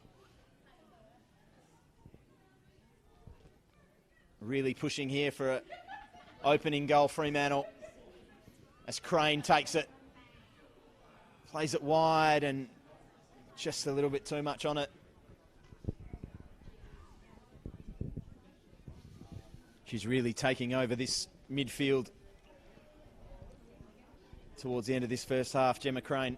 G: Really pushing here for an opening goal, Fremantle. As Crane takes it. Plays it wide and just a little bit too much on it. She's really taking over this midfield towards the end of this first half, Gemma Crane.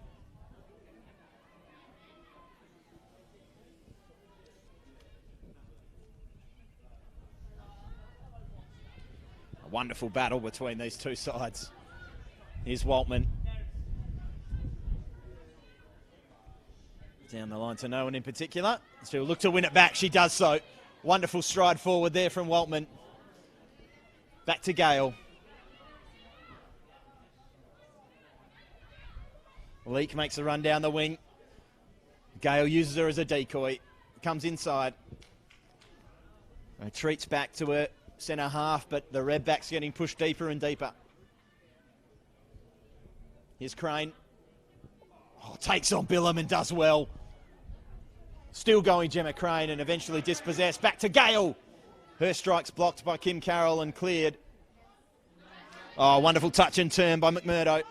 G: A wonderful battle between these two sides. Here's Waltman. Down the line to no one in particular. She'll look to win it back. She does so. Wonderful stride forward there from Waltman. Back to Gale. Leake makes a run down the wing. Gale uses her as a decoy. Comes inside. Retreats back to her centre half, but the Redbacks getting pushed deeper and deeper. Here's Crane. Oh, takes on Billum and does well. Still going Gemma Crane and eventually dispossessed. Back to Gale. Her strike's blocked by Kim Carroll and cleared. Oh, wonderful touch and turn by McMurdo.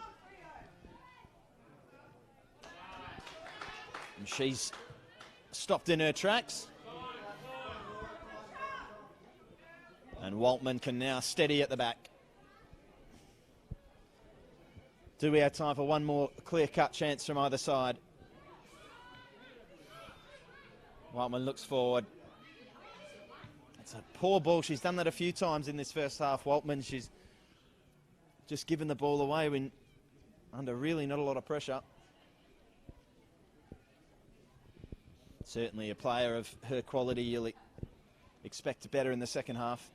G: And she's stopped in her tracks. And Waltman can now steady at the back. Do we have time for one more clear-cut chance from either side? Waltman looks forward. It's a poor ball. She's done that a few times in this first half. Waltman, she's just given the ball away when under really not a lot of pressure. Certainly a player of her quality, you'll expect better in the second half,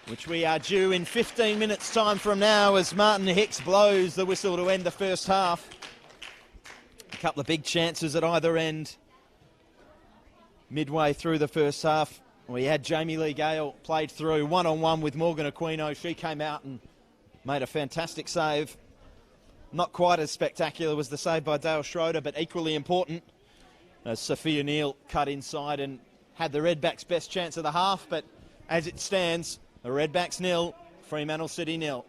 G: which we are due in 15 minutes time from now as Martin Hicks blows the whistle to end the first half. A couple of big chances at either end midway through the first half. We had Jamie Lee Gale played through one-on-one with Morgan Aquino. She came out and made a fantastic save. Not quite as spectacular was the save by Dale Schroeder, but equally important as Sophia Neal cut inside and had the Redbacks' best chance of the half. But as it stands, the Redbacks 0, Fremantle City 0.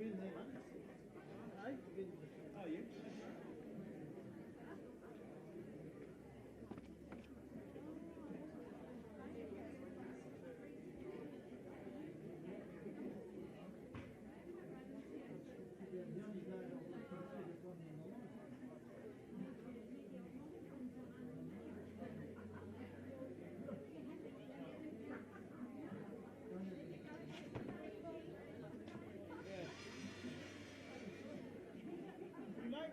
B: Oh, you? You like?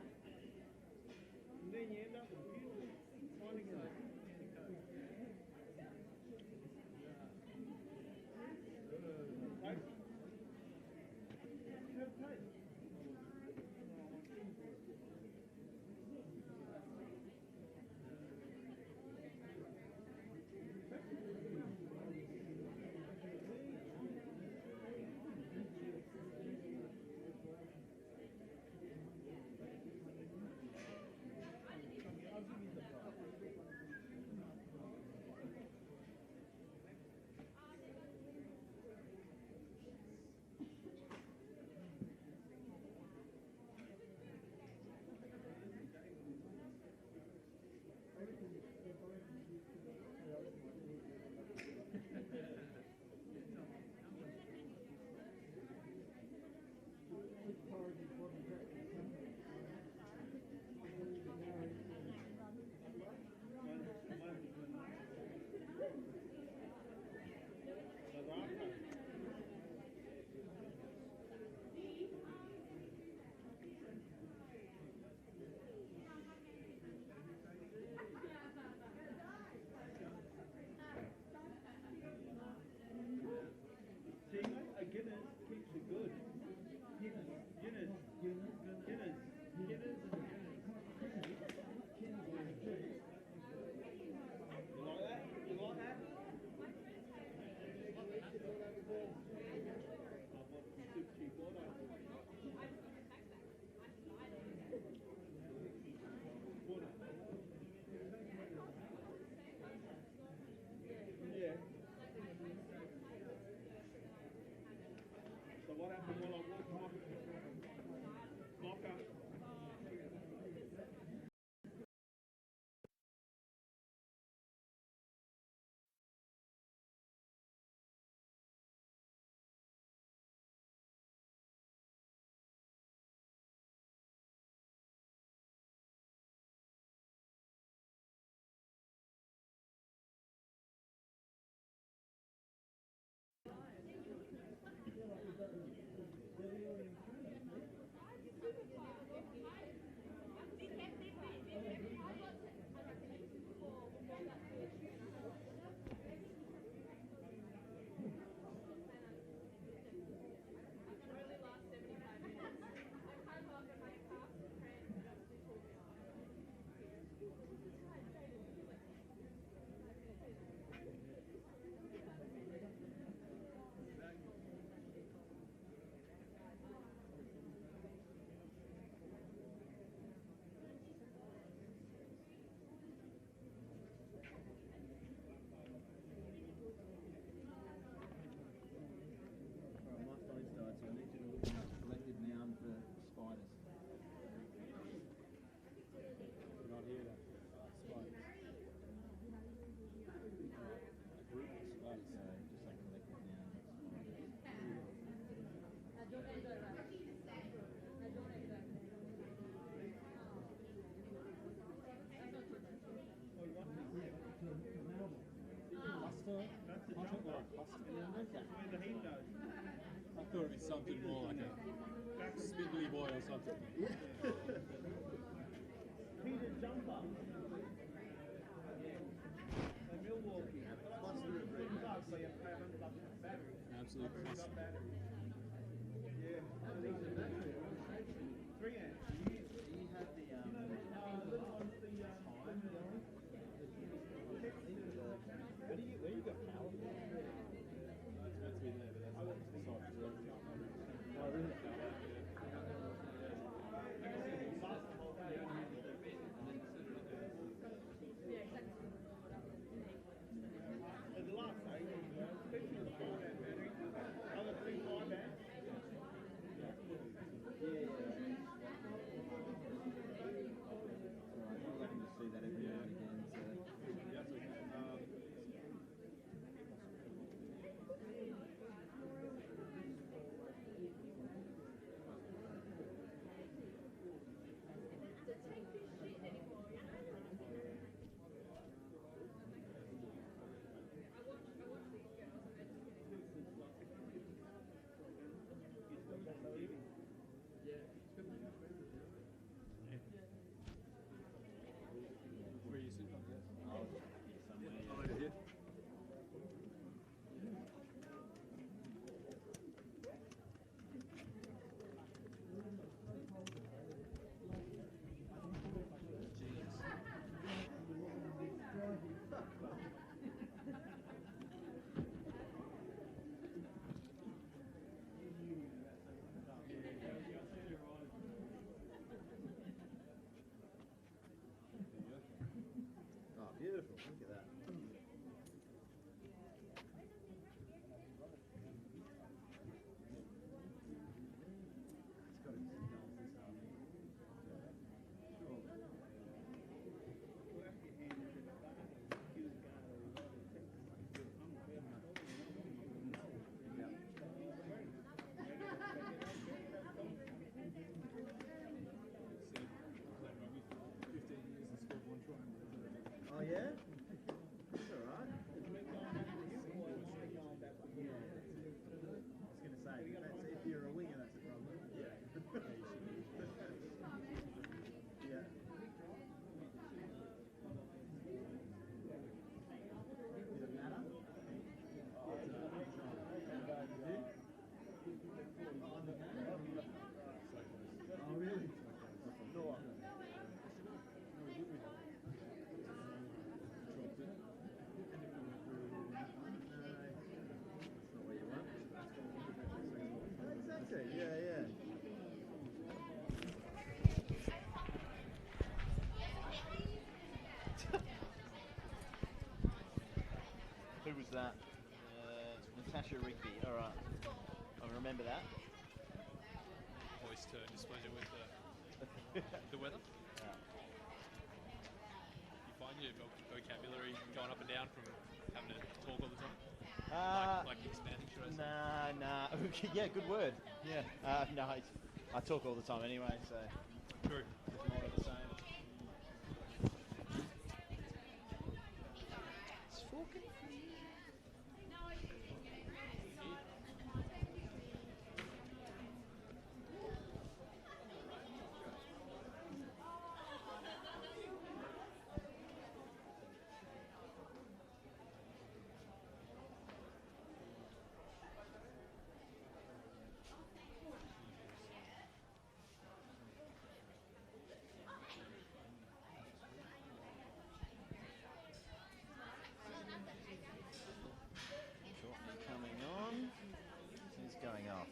B: And then you end up with beautiful finding a right? Okay. See, a Guinness keeps you good. Guinness. You like that? You like that? Yeah. So what happened while I walked off? Mocha.
E: My phone's died, so I need to do a collective noun for spiders.
C: Not here, though. Spiders. A group of spiders.
E: Just like collective noun.
B: That's the jumper. Where the heat goes.
C: I thought it'd be something more like a spindly boy or something.
B: Peter Jumper. So Milwaukee. Plug, so you haven't plugged in the battery.
C: Absolute cluster.
B: Battery. Yeah. 3 amps.
E: You have the
B: Little ones, the time.
C: Where you got power? It's meant to be there, but that's the side of the road. Oh, really?
B: There's a lot, right? Especially the 4 amp battery. Other 3 5 amps.
C: Where you sitting, I guess? Over here. Oh, beautiful. Look at that. Oh yeah? That's alright. I was going to say, if you're a winger, that's a problem. Yeah. Yeah. Does it matter? Oh, really? No. Exactly, yeah.
G: Who was that? Natasha Rigby. All right, I remember that.
C: Voice to displeasure with the weather.
G: Yeah.
C: You find your vocabulary going up and down from having to talk all the time? Like expanding, should I say?
G: Nah. Yeah, good word. Yeah. No, I talk all the time anyway, so
C: True.
G: it's more of the same. It's forking. Shortly coming on. Who's going off?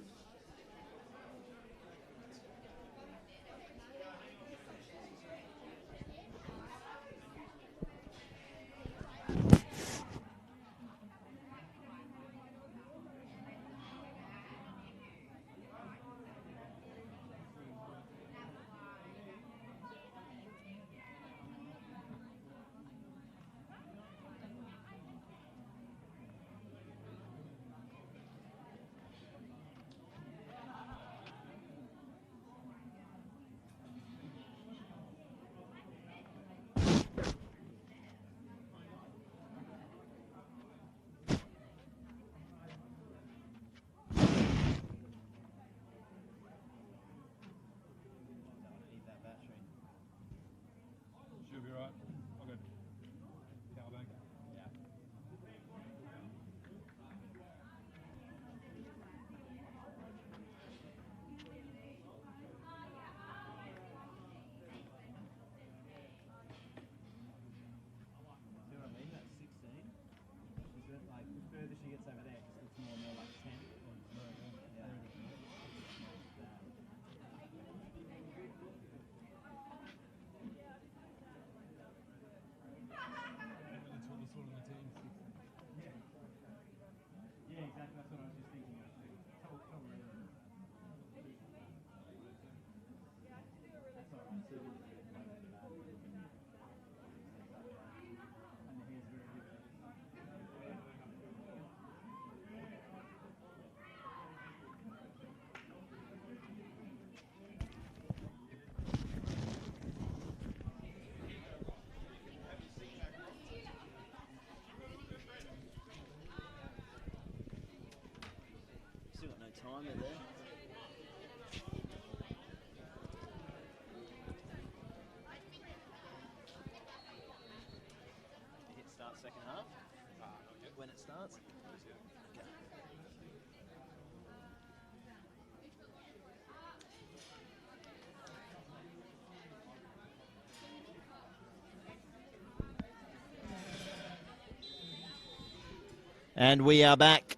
G: Need that battery.
C: Should be right. Okay. Power bank.
G: Yeah.
B: See what I mean? That's 16. Is it like the further she gets over there, because it's more like 10? Yeah.
C: That's what the team.
B: Yeah, exactly. That's what I was just thinking. Tell me. That's all right. So, and the hair's very good.
G: Still got no timer there. And we are back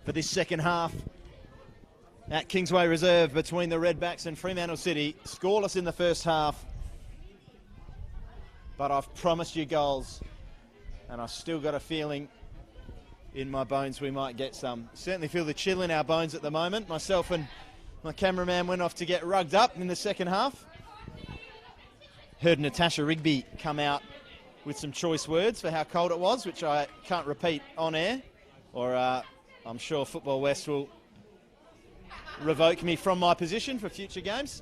G: for this second half at Kingsway Reserve between the Redbacks and Fremantle City. Scoreless in the first half, but I've promised you goals, and I've still got a feeling in my bones we might get some. Certainly feel the chill in our bones at the moment. Myself and my cameraman went off to get rugged up in the second half. Heard Natasha Rigby come out with some choice words for how cold it was, which I can't repeat on air, or I'm sure Football West will revoke me from my position for future games.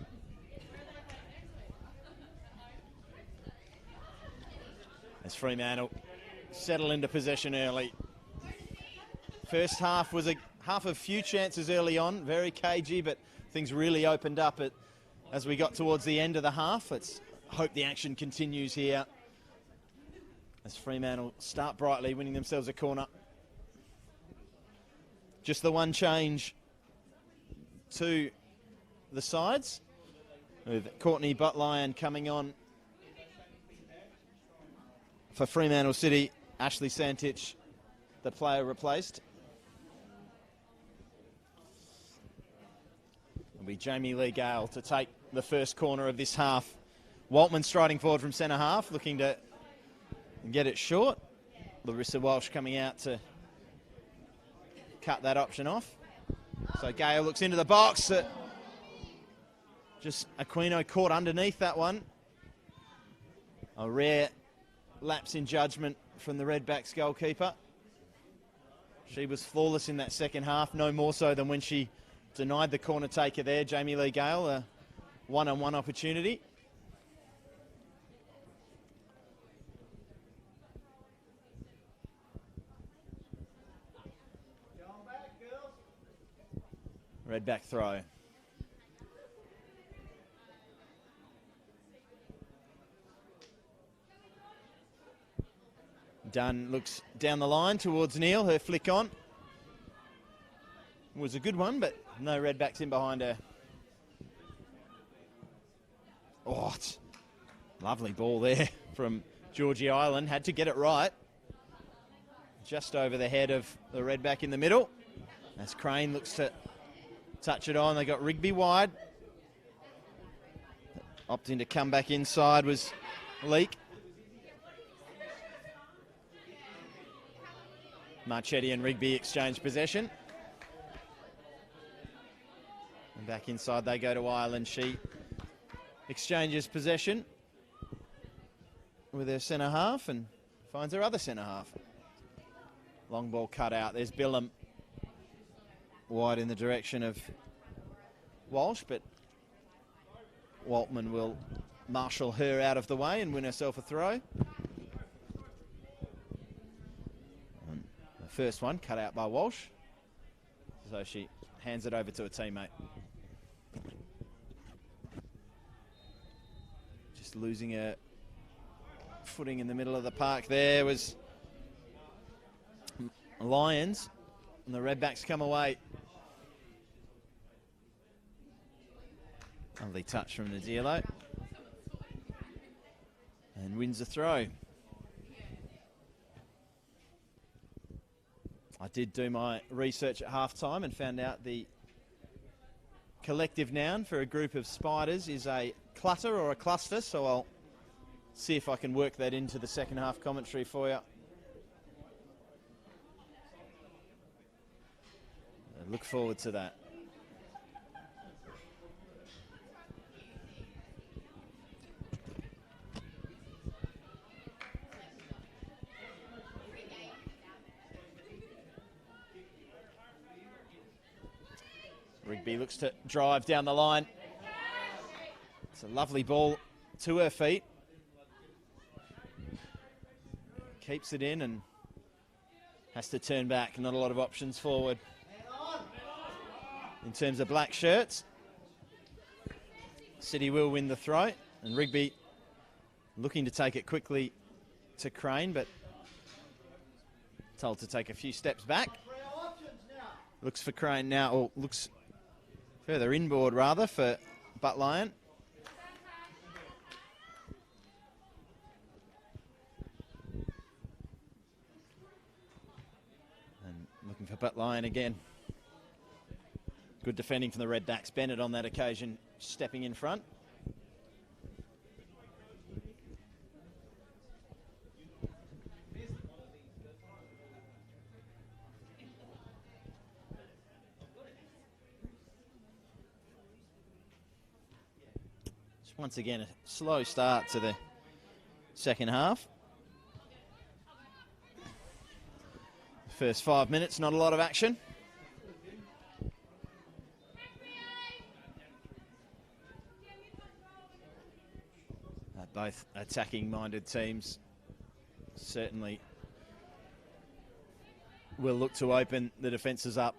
G: As Fremantle settle into possession early. First half was a half of few chances early on, very cagey, but things really opened up as we got towards the end of the half. Let's hope the action continues here as Fremantle start brightly, winning themselves a corner. Just the one change to the sides, with Courtney Buttlion coming on for Fremantle City. Ashley Santich, the player replaced. It'll be Jamie Lee Gale to take the first corner of this half. Waltman striding forward from centre half, looking to get it short. Larissa Walsh coming out to cut that option off. So Gale looks into the box. Just Aquino caught underneath that one. A rare lapse in judgment from the Redbacks goalkeeper. She was flawless in that second half, no more so than when she denied the corner taker there, Jamie Lee Gale, a one-on-one opportunity. Redback throw. Dunn looks down the line towards Neil, her flick on. Was a good one, but no Redbacks in behind her. Oh, lovely ball there from Georgie Island. Had to get it right. Just over the head of the Redback in the middle. As Crane looks to touch it on. They got Rigby wide. Opting to come back inside was Leake. Marchetti and Rigby exchange possession. And back inside they go to Ireland. She exchanges possession with her centre half and finds her other centre half. Long ball cut out. There's Billum wide in the direction of Walsh, but Waltman will marshal her out of the way and win herself a throw. And the first one cut out by Walsh, so she hands it over to a teammate. Just losing her footing in the middle of the park there was Lions, and the Redbacks come away. Lovely touch from Nadirlo. And wins the throw. I did do my research at halftime and found out the collective noun for a group of spiders is a clutter or a cluster, so I'll see if I can work that into the second half commentary for you. I look forward to that. Rigby looks to drive down the line. It's a lovely ball to her feet. Keeps it in and has to turn back. Not a lot of options forward in terms of black shirts. City will win the throw, and Rigby looking to take it quickly to Crane, but told to take a few steps back. Looks for Crane now, or looks further inboard rather for Buttlion. but Lyon again. Good defending from the Redbacks. Bennett on that occasion stepping in front. Once again, a slow start to the second half. First 5 minutes, not a lot of action. Both attacking-minded teams certainly will look to open the defences up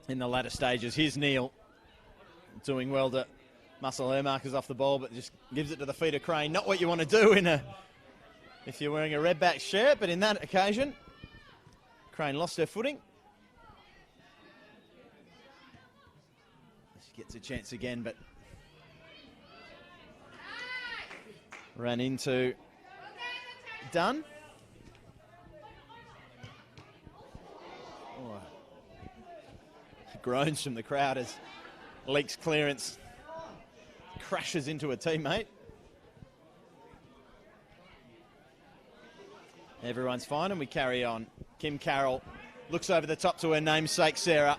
G: in the latter stages. Here's Neal doing well to muscle her markers off the ball, but just gives it to the feet of Crane. Not what you want to do if you're wearing a Redbacks shirt, but in that occasion, Crane lost her footing. She gets a chance again, but ran into Dunn. Oh. Groans from the crowd as Leak's clearance crashes into a teammate. Everyone's fine and we carry on. Kim Carroll looks over the top to her namesake, Sarah.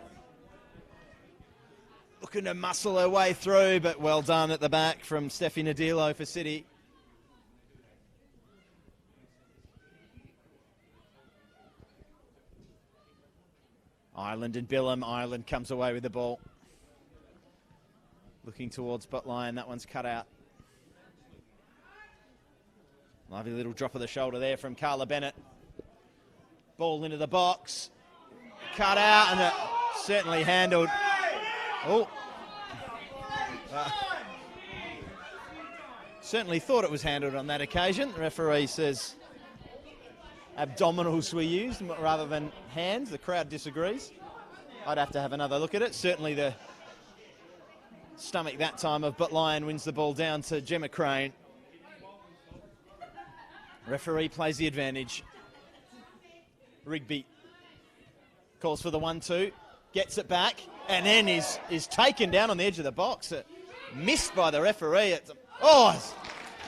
G: Looking to muscle her way through, but well done at the back from Steffi Nadilo for City. Ireland and Billum. Ireland comes away with the ball. Looking towards Butline. That one's cut out. Lovely little drop of the shoulder there from Carla Bennett. Ball into the box. Cut out and certainly handled. Oh. Certainly thought it was handled on that occasion. The referee says abdominals were used rather than hands. The crowd disagrees. I'd have to have another look at it. Certainly the stomach that time of Butline wins the ball down to Gemma Crane. Referee plays the advantage. Rigby calls for the 1-2, gets it back, and then is taken down on the edge of the box. Missed by the referee.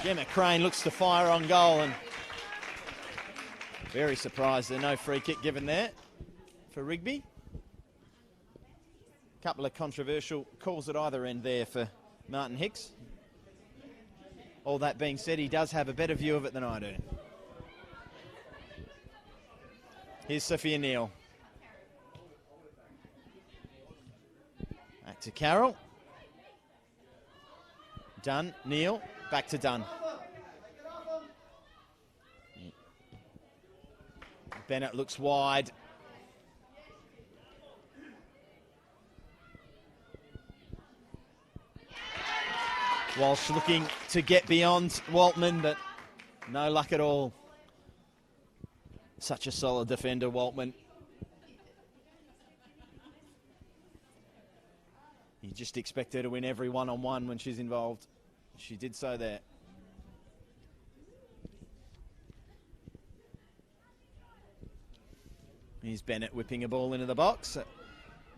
G: Gemma Crane looks to fire on goal, and very surprised there's no free kick given there for Rigby. Couple of controversial calls at either end there for Martin Hicks. All that being said, he does have a better view of it than I do. Here's Sophia Neal. Back to Carroll. Dunn, Neal, back to Dunn. Bennett looks wide. Walsh looking to get beyond Waltman, but no luck at all. Such a solid defender, Waltman. You just expect her to win every one-on-one when she's involved. She did so there. Here's Bennett whipping a ball into the box.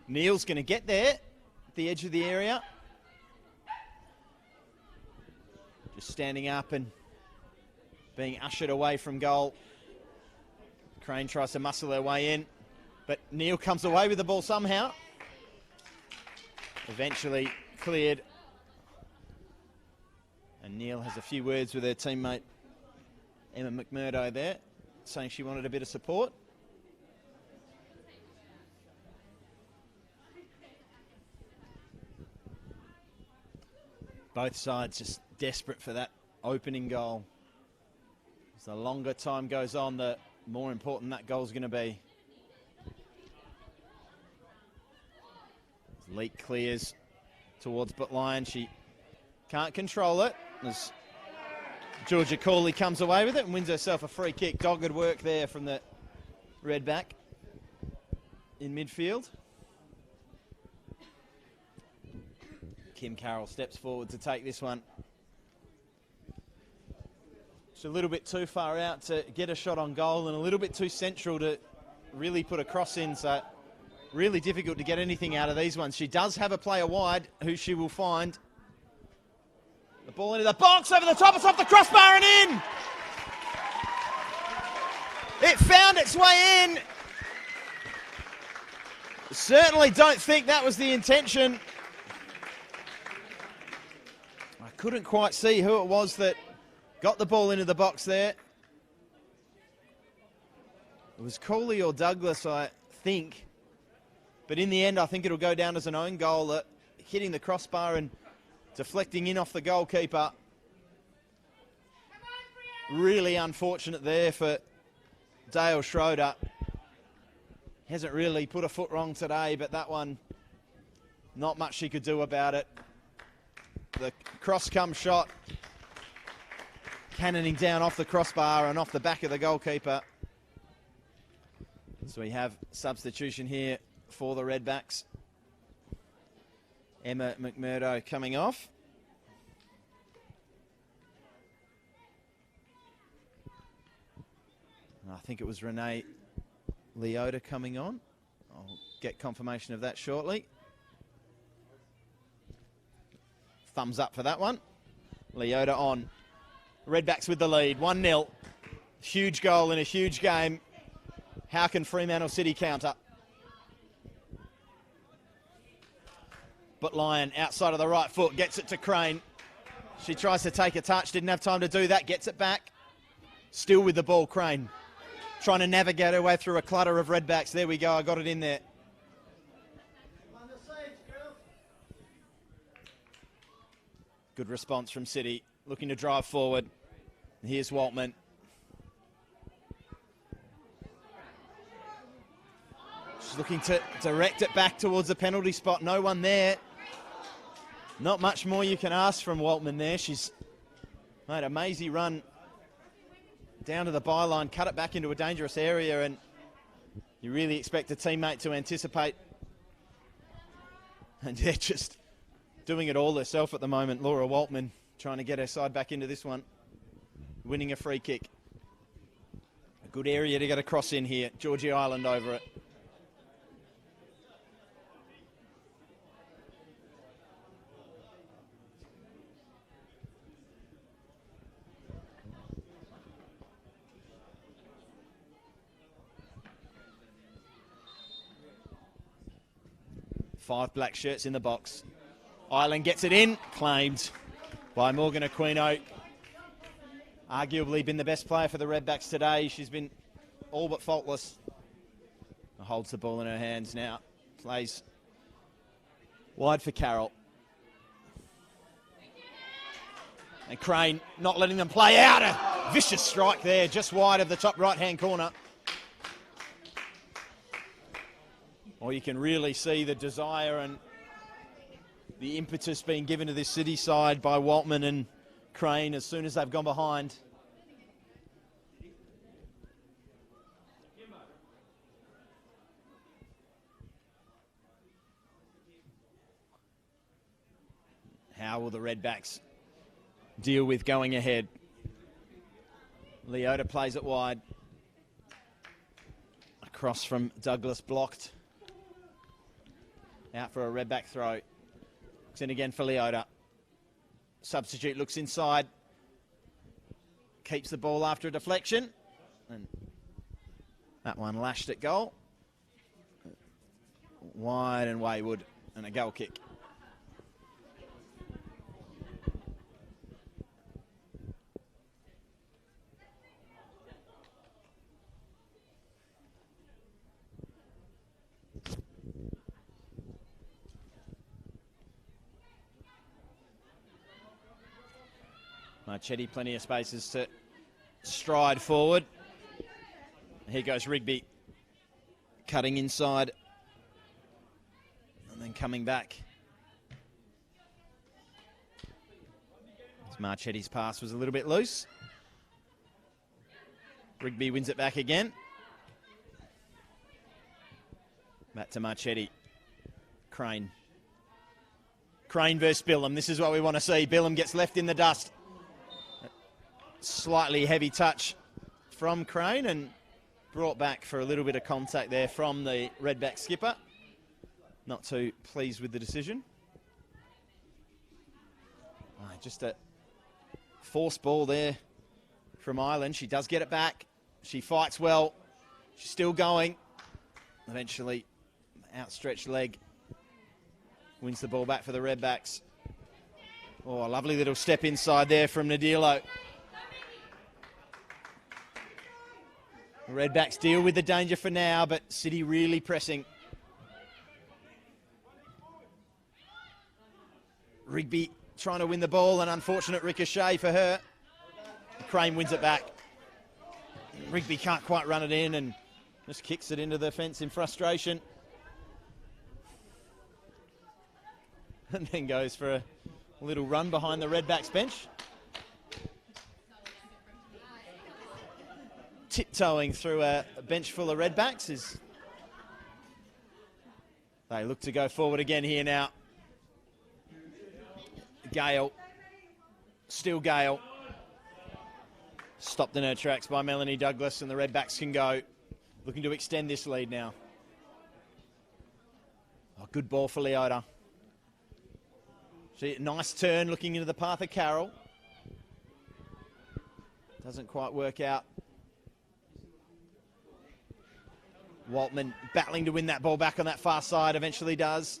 G: Neal's going to get there at the edge of the area. Just standing up and being ushered away from goal. Crane tries to muscle her way in, but Neal comes away with the ball somehow. Eventually cleared. And Neal has a few words with her teammate Emma McMurdo there, saying she wanted a bit of support. Both sides just desperate for that opening goal. As the longer time goes on, the more important that goal's going to be. As Leak clears towards Butline. She can't control it. As Georgia Corley comes away with it and wins herself a free kick. Dogged work there from the Redback in midfield. Kim Carroll steps forward to take this one. It's a little bit too far out to get a shot on goal and a little bit too central to really put a cross in, so really difficult to get anything out of these ones. She does have a player wide who she will find. The ball into the box, over the top, it's off the crossbar and in! It found its way in. Certainly don't think that was the intention. I couldn't quite see who it was that got the ball into the box there. It was Cooley or Douglas, I think. But in the end, I think it'll go down as an own goal, hitting the crossbar and deflecting in off the goalkeeper. Really unfortunate there for Dale Schroeder. Hasn't really put a foot wrong today, but that one, not much she could do about it. The cross-come shot, cannoning down off the crossbar and off the back of the goalkeeper. So we have substitution here for the Redbacks. Emma McMurdo coming off. And I think it was Renee Leota coming on. I'll get confirmation of that shortly. Thumbs up for that one. Leota on. Redbacks with the lead, 1-0. Huge goal in a huge game. How can Fremantle City counter? But Lyon, outside of the right foot, gets it to Crane. She tries to take a touch, didn't have time to do that, gets it back. Still with the ball, Crane. Trying to navigate her way through a clutter of Redbacks. There we go, I got it in there. Good response from City, looking to drive forward. And here's Waltman. She's looking to direct it back towards the penalty spot. No one there. Not much more you can ask from Waltman there. She's made a mazy run down to the byline, cut it back into a dangerous area, and you really expect a teammate to anticipate. And they're just doing it all herself at the moment. Laura Waltman trying to get her side back into this one. Winning a free kick. A good area to get a cross in here. Georgie Island over it. Five black shirts in the box. Island gets it in, claimed by Morgan Aquino. Arguably been the best player for the Redbacks today. She's been all but faultless. Holds the ball in her hands now. Plays wide for Carroll. And Crane not letting them play out. A vicious strike there, just wide of the top right-hand corner. Or you can really see the desire and the impetus being given to this City side by Waltman and Crane as soon as they've gone behind. How will the Redbacks deal with going ahead? Leota plays it wide. Across from Douglas, blocked. Out for a Redback throw. Looks in again for Leota. Substitute looks inside. Keeps the ball after a deflection. And that one lashed at goal. Wide and wayward. And a goal kick. Marchetti, plenty of spaces to stride forward. Here goes Rigby, cutting inside and then coming back. Marchetti's pass was a little bit loose. Rigby wins it back again. Back to Marchetti. Crane. Crane versus Billum. This is what we want to see. Billum gets left in the dust. Slightly heavy touch from Crane, and brought back for a little bit of contact there from the Redback skipper. Not too pleased with the decision. Just a force ball there from Ireland. She does get it back. She fights well. She's still going. Eventually, outstretched leg wins the ball back for the Redbacks. Oh, a lovely little step inside there from Nadilo. Redbacks deal with the danger for now, but City really pressing. Rigby trying to win the ball, an unfortunate ricochet for her. Crane wins it back. Rigby can't quite run it in and just kicks it into the fence in frustration. And then goes for a little run behind the Redbacks bench. Tiptoeing through a bench full of Redbacks as they look to go forward again here now. Gale, still Gale. Stopped in her tracks by Melanie Douglas, and the Redbacks can go. Looking to extend this lead now. Oh, good ball for Leota. Nice turn looking into the path of Carroll. Doesn't quite work out. Waltman battling to win that ball back on that far side, eventually does.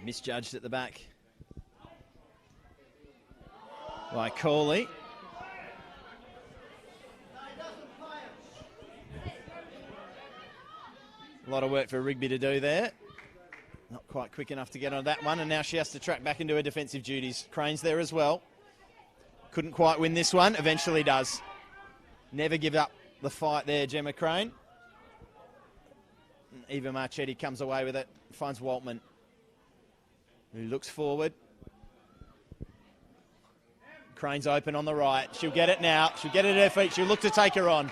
G: Misjudged at the back by Corley. A lot of work for Rigby to do there. Not quite quick enough to get on that one, and now she has to track back into her defensive duties. Crane's there as well. Couldn't quite win this one, eventually does. Never give up the fight there, Gemma Crane. Eva Marchetti comes away with it, finds Waltman, who looks forward. Crane's open on the right. She'll get it now. She'll get it at her feet. She'll look to take her on.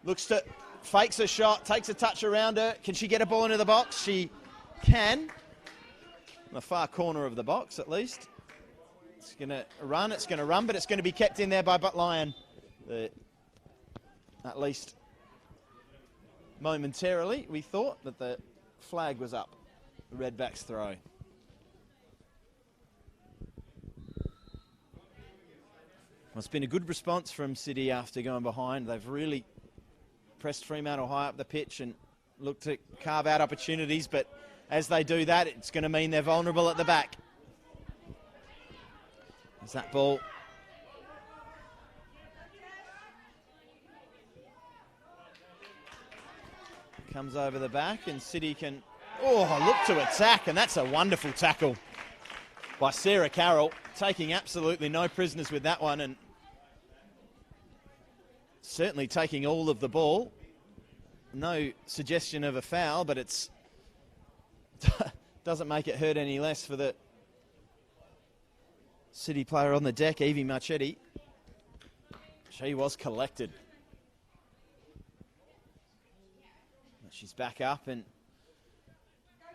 G: Looks to, fakes a shot, takes a touch around her. Can she get a ball into the box? She can. In the far corner of the box, at least. It's going to run, but it's going to be kept in there by Butt Lyon. At least momentarily, we thought that the flag was up. The Redbacks throw. Well, it's been a good response from City after going behind. They've really pressed Fremantle high up the pitch and looked to carve out opportunities, but as they do that, it's going to mean they're vulnerable at the back. As that ball comes over the back, and City can, look to attack, and that's a wonderful tackle by Sarah Carroll, taking absolutely no prisoners with that one, and certainly taking all of the ball. No suggestion of a foul, but it's doesn't make it hurt any less for the City player on the deck, Evie Marchetti. She was collected. She's back up and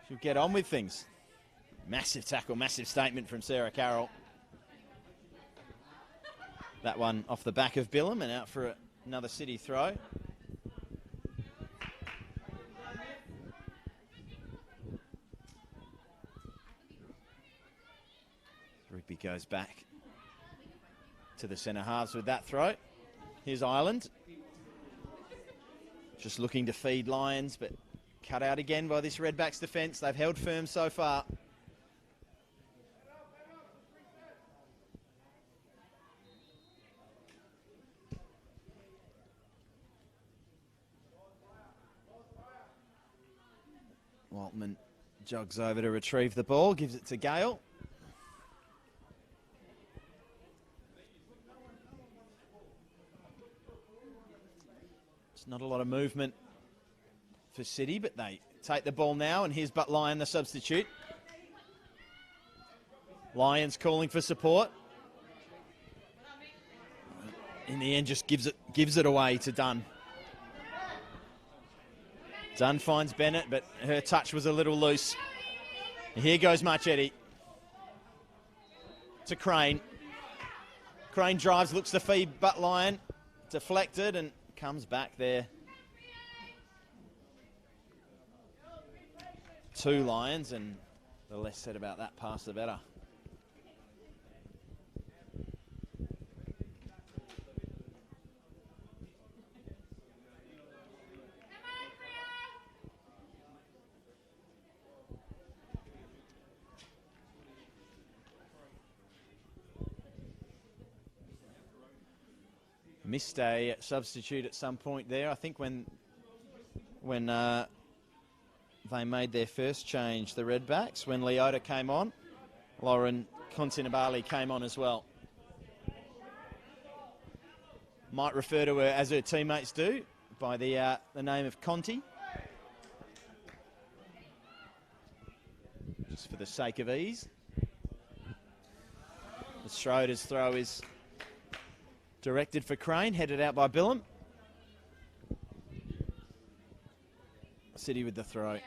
G: she'll get on with things. Massive tackle, massive statement from Sarah Carroll. That one off the back of Billam and out for another City throw. Rigby goes back to the centre halves with that throw. Here's Ireland. Just looking to feed Lions, but cut out again by this Redbacks defence. They've held firm so far. Waltman jogs over to retrieve the ball, gives it to Gale. Not a lot of movement for City, but they take the ball now, and here's Butt Lyon, the substitute. Lyons calling for support. In the end, just gives it away to Dunn. Dunn finds Bennett, but her touch was a little loose. And here goes Marchetti to Crane. Crane drives, looks to feed Butt Lyon. deflected and comes back there. 2 Lions, and the less said about that pass, the better. Missed a substitute at some point there. I think when they made their first change, the Redbacks, when Leota came on, Lauren Continabali came on as well. Might refer to her, as her teammates do, by the name of Conti. Just for the sake of ease. The Schroeder's throw is directed for Crane, headed out by Billum. City with the throw.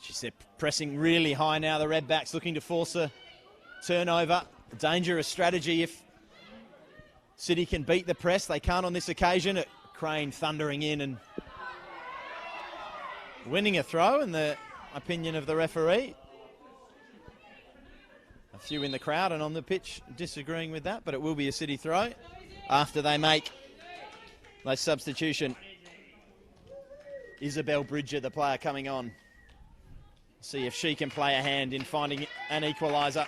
G: She said pressing really high now, the Redbacks looking to force a turnover. A dangerous strategy if City can beat the press. They can't on this occasion. Crane thundering in and winning a throw in the opinion of the referee. A few in the crowd and on the pitch disagreeing with that, but it will be a City throw after they make their substitution. Isabel Bridger, the player coming on. See if she can play a hand in finding an equaliser.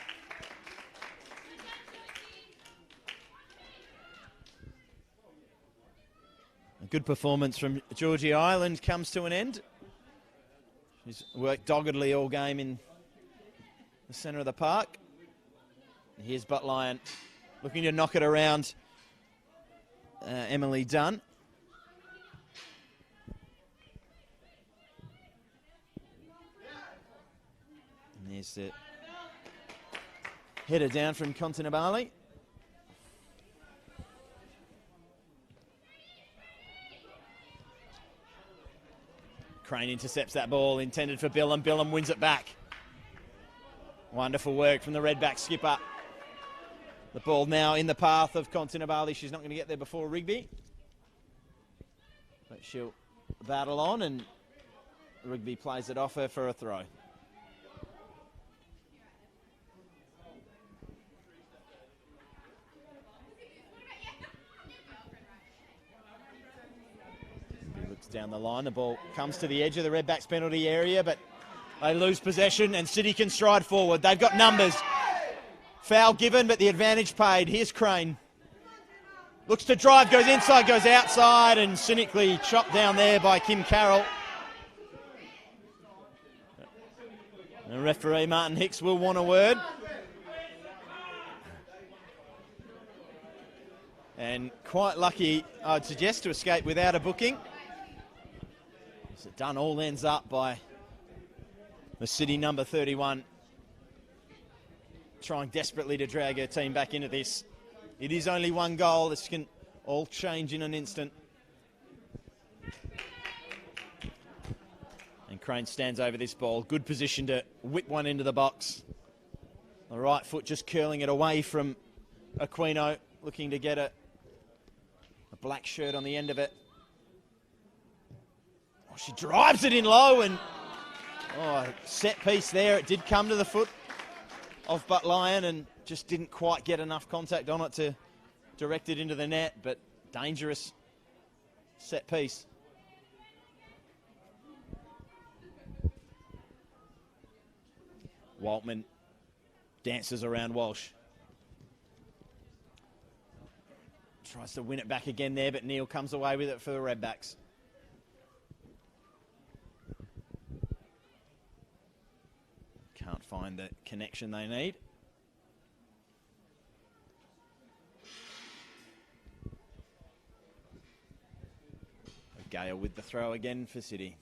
G: A good performance from Georgie Ireland comes to an end. She's worked doggedly all game in the centre of the park. And here's Butt Lyon looking to knock it around Emily Dunn. And there's the header down from Continabali. Crane intercepts that ball intended for Billum. Billum wins it back. Wonderful work from the Redback skipper. The ball now in the path of Continabali. She's not going to get there before Rigby. But she'll battle on and Rigby plays it off her for a throw. Down the line, the ball comes to the edge of the Redbacks penalty area, but they lose possession and City can stride forward. They've got numbers. Foul given, but the advantage paid. Here's Crane. Looks to drive, goes inside, goes outside, and cynically chopped down there by Kim Carroll. The referee, Martin Hicks, will want a word. And quite lucky, I'd suggest, to escape without a booking. Done all ends up by the City number 31, trying desperately to drag her team back into this. It is only one goal. This can all change in an instant. And Crane stands over this ball. Good position to whip one into the box. The right foot just curling it away from Aquino, looking to get a black shirt on the end of it. Oh, she drives it in low and set piece there. It did come to the foot of Butt Lyon and just didn't quite get enough contact on it to direct it into the net, but dangerous set piece. Waltman dances around Walsh. Tries to win it back again there, but Neal comes away with it for the Redbacks. Can't find the connection they need. Gale with the throw again for City.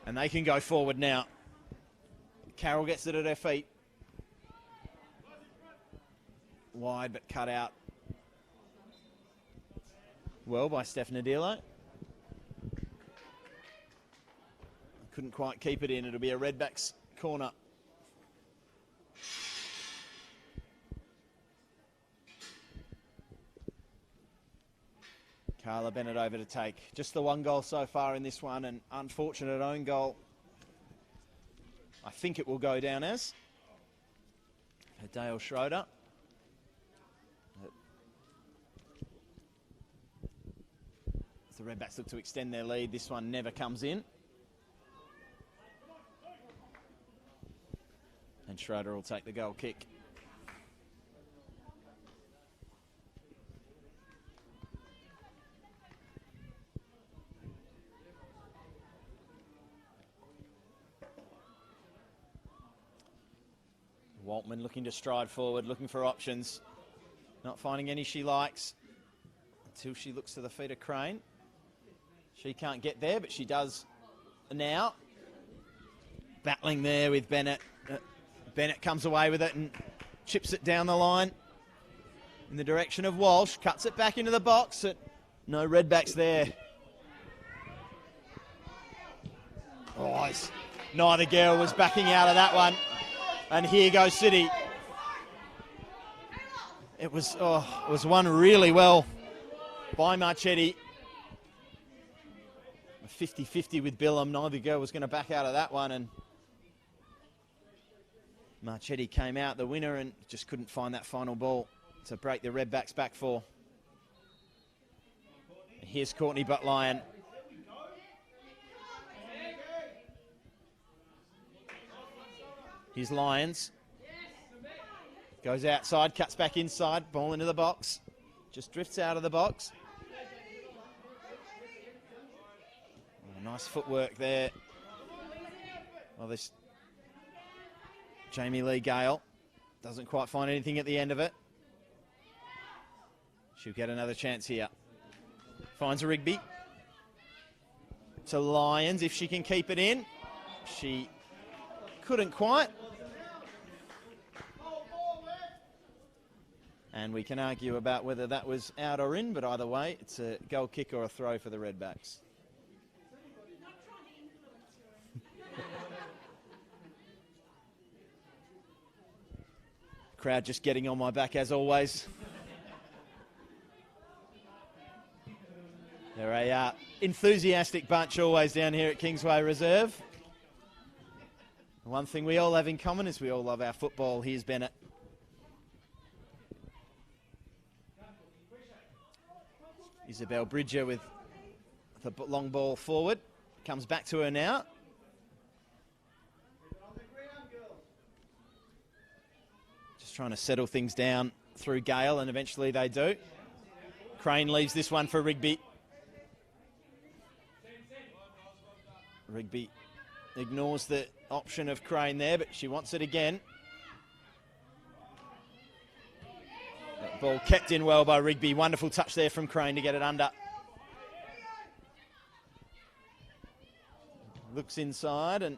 G: And they can go forward now. Carroll gets it at her feet. Wide but cut out. well by Steph Nadilo. Couldn't quite keep it in. It'll be a Redbacks corner. Carla Bennett over to take. Just the one goal so far in this one, an unfortunate own goal. I think it will go down as Dale Schroeder. As the Redbacks look to extend their lead, this one never comes in. And Schroeder will take the goal kick. Waltman looking to stride forward, looking for options. Not finding any she likes until she looks to the feet of Crane. She can't get there, but she does now. Battling there with Bennett. Bennett comes away with it and chips it down the line in the direction of Walsh. Cuts it back into the box. No Redbacks there. Oh, neither girl was backing out of that one. And here goes City. It was won really well by Marchetti. 50-50 with Billam. Neither girl was going to back out of that one, and Marchetti came out the winner and just couldn't find that final ball to break the Redbacks back four. And here's Courtney Butt-Lyon. Here's Lyons. Goes outside, cuts back inside, ball into the box. Just drifts out of the box. Oh, nice footwork there. Well, this Jamie Lee Gale doesn't quite find anything at the end of it. She'll get another chance here. Finds a Rigby. To Lyons, if she can keep it in. She couldn't quite. And we can argue about whether that was out or in, but either way, it's a goal kick or a throw for the Redbacks. Crowd just getting on my back as always. They're a enthusiastic bunch always down here at Kingsway Reserve. One thing we all have in common is we all love our football. Here's Bennett. Isabel Bridger with the long ball forward. Comes back to her now. Just trying to settle things down through Gale, and eventually they do. Crane leaves this one for Rigby. Rigby ignores the option of Crane there, but she wants it again. That ball kept in well by Rigby. Wonderful touch there from Crane to get it under. Looks inside and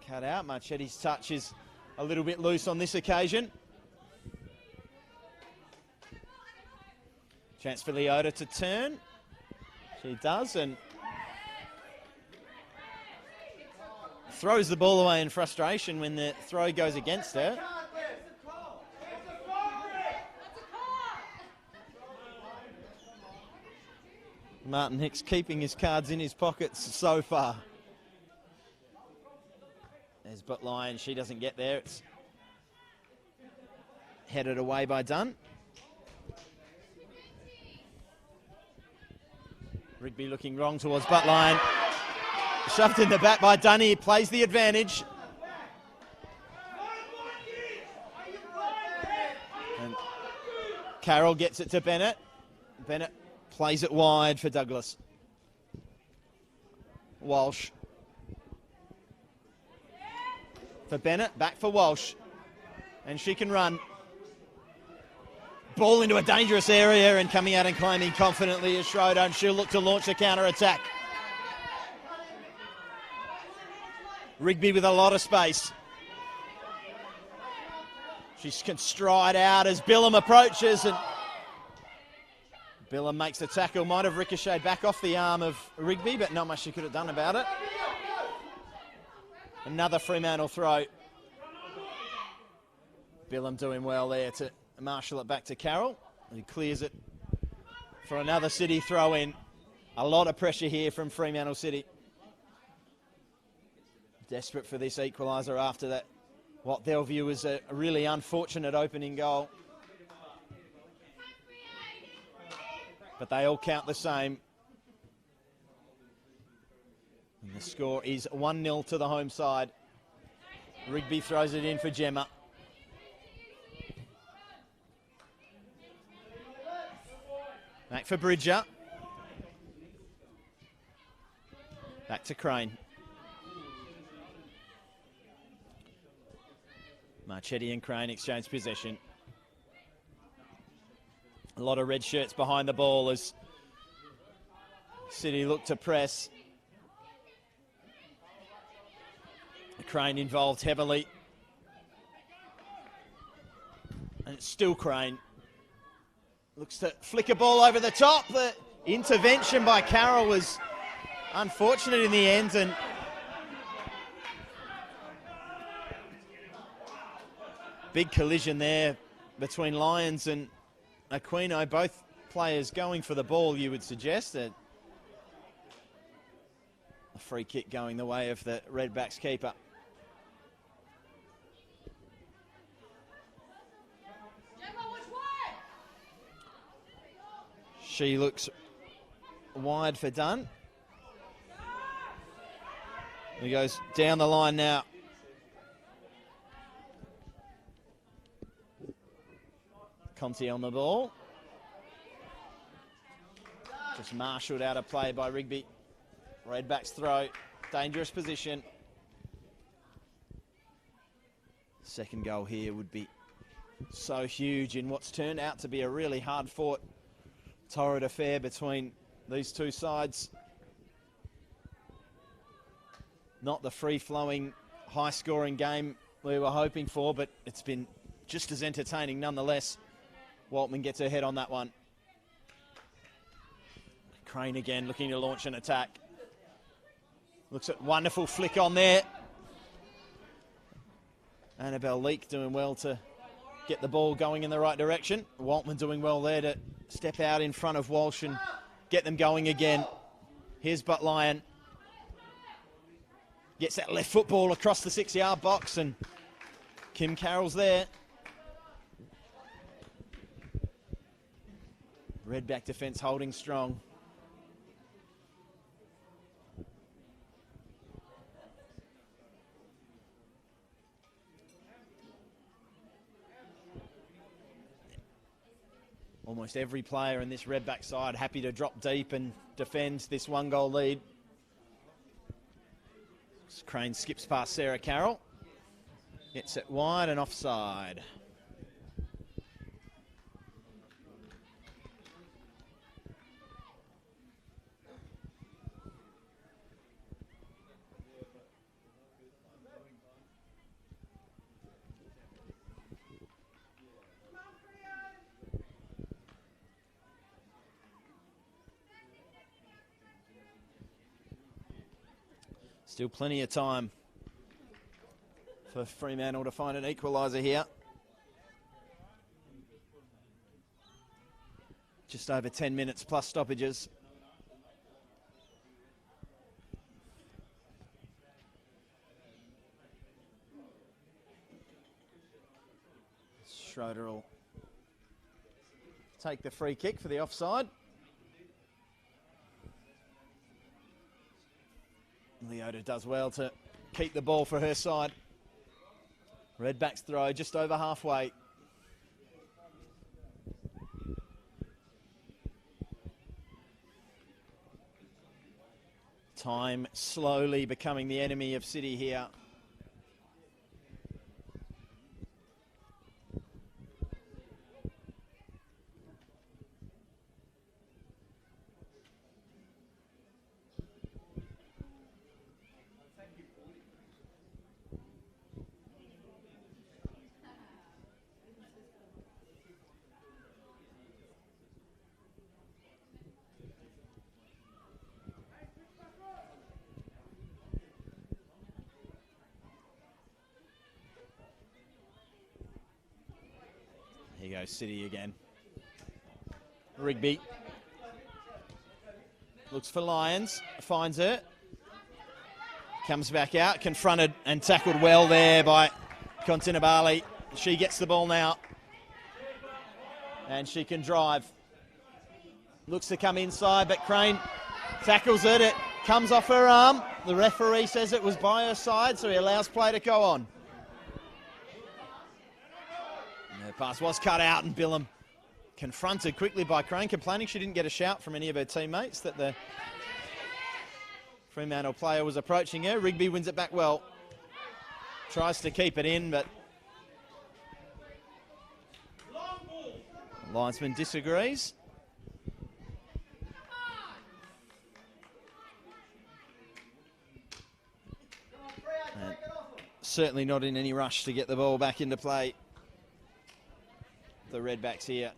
G: cut out. Marchetti's touch is a little bit loose on this occasion. Chance for Leota to turn. She does, and throws the ball away in frustration when the throw goes against her. Martin Hicks keeping his cards in his pockets so far. There's Butt-Lyon. She doesn't get there. It's headed away by Dunn. Rigby looking wrong towards Butt-Lyon. Shoved in the back by Dunn. He plays the advantage. And Carroll gets it to Bennett. Bennett plays it wide for Douglas. Walsh. For Bennett, back for Walsh. And she can run. Ball into a dangerous area, and coming out and claiming confidently is Schroeder, and she'll look to launch the counter-attack. Rigby with a lot of space. She can stride out as Billam approaches, and Billum makes the tackle, might have ricocheted back off the arm of Rigby, but not much she could have done about it. Another Fremantle throw. Billum doing well there to marshal it back to Carroll. He clears it for another City throw in. A lot of pressure here from Fremantle City. Desperate for this equaliser after that, what they'll view as a really unfortunate opening goal. But they all count the same. And the score is 1-0 to the home side. Rigby throws it in for Gemma. Back for Bridger. Back to Crane. Marchetti and Crane exchange possession. A lot of red shirts behind the ball as City look to press. Crane involved heavily. And it's still Crane. Looks to flick a ball over the top. The intervention by Carroll was unfortunate in the end, and big collision there between Lyons and Aquino. Both players going for the ball, you would suggest. That a free kick going the way of the Redbacks keeper. She looks wide for Dunn. He goes down the line now. Conti on the ball. Just marshalled out of play by Rigby. Redbacks throw. Dangerous position. Second goal here would be so huge in what's turned out to be a really hard-fought, torrid affair between these two sides. Not the free-flowing, high-scoring game we were hoping for, but it's been just as entertaining nonetheless. Waltman gets ahead on that one. Crane again looking to launch an attack. Looks at wonderful flick on there. Annabelle Leake doing well to get the ball going in the right direction. Waltman doing well there to step out in front of Walsh and get them going again. Here's Butt Lyon. Gets that left football across the 6-yard box, and Kim Carroll's there. Redback defence holding strong. Almost every player in this Redback side happy to drop deep and defend this 1-goal lead. Crane skips past Sarah Carroll. Gets it wide and offside. Still plenty of time for Fremantle to find an equaliser here. Just over 10 minutes plus stoppages. Schroeder will take the free kick for the offside. Leota does well to keep the ball for her side. Redbacks throw just over halfway. Time slowly becoming the enemy of City here. goes City again. Rigby looks for Lyons, finds her. Comes back out, confronted and tackled well there by Continabali. She gets the ball now. And she can drive. Looks to come inside, but Crane tackles it. It comes off her arm. The referee says it was by her side, so he allows play to go on. And her pass was cut out, and Billam confronted quickly by Crane, complaining she didn't get a shout from any of her teammates that the Fremantle player was approaching her. Rigby wins it back well. Tries to keep it in, but linesman disagrees. And certainly not in any rush to get the ball back into play. The Redbacks here.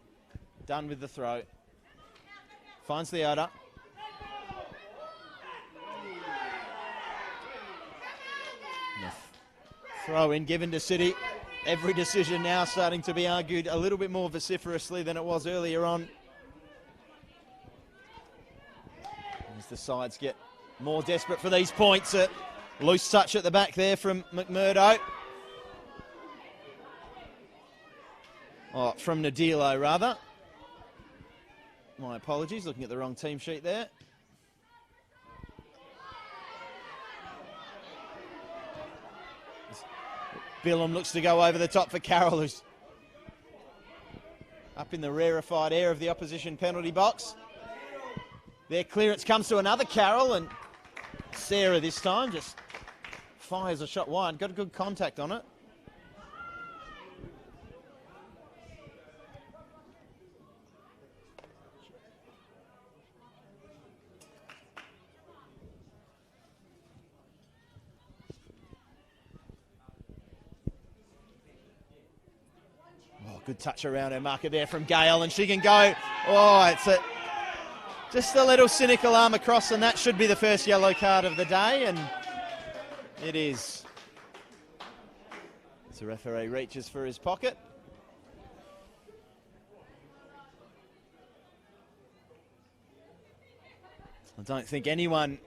G: Done with the throw. Finds the Oda. Throw in given to City. Every decision now starting to be argued a little bit more vociferously than it was earlier on. As the sides get more desperate for these points. A loose touch at the back there from McMurdo. Oh, from Nadilo, rather. My apologies, looking at the wrong team sheet there. Billam looks to go over the top for Carroll, who's up in the rarefied air of the opposition penalty box. Their clearance comes to another Carroll, and Sarah this time just fires a shot wide. Got a good contact on it. Good touch around her marker there from Gale, and she can go. Oh, it's just a little cynical arm across, and that should be the first yellow card of the day, and it is. The referee reaches for his pocket. I don't think anyone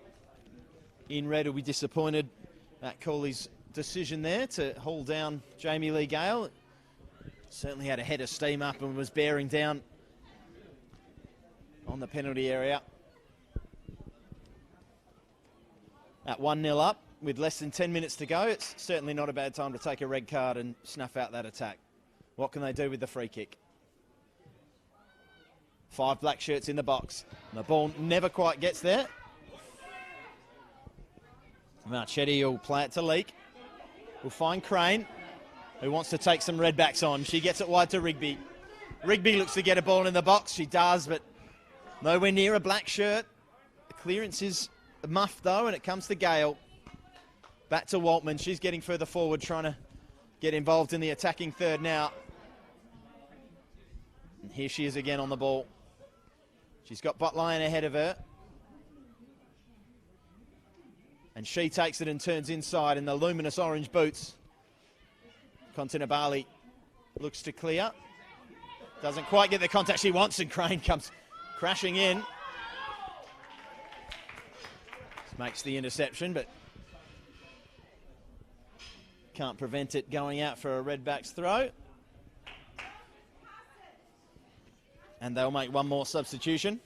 G: in red will be disappointed at Cooley's decision there to haul down Jamie Lee Gale. Certainly had a head of steam up and was bearing down on the penalty area. At 1-0 up with less than 10 minutes to go, it's certainly not a bad time to take a red card and snuff out that attack. What can they do with the free kick? 5 black shirts in the box. The ball never quite gets there. Marchetti will play it to Leake. We'll find Crane, who wants to take some Redbacks on. She gets it wide to Rigby. Rigby looks to get a ball in the box. She does, but nowhere near a black shirt. The clearance is muffed, though, and it comes to Gale. Back to Waltman. She's getting further forward, trying to get involved in the attacking third now. And here she is again on the ball. She's got Botlion ahead of her. And she takes it and turns inside in the luminous orange boots. Continabali looks to clear. Doesn't quite get the contact she wants, and Crane comes crashing in. This makes the interception, but can't prevent it going out for a Redbacks throw. And they'll make one more substitution.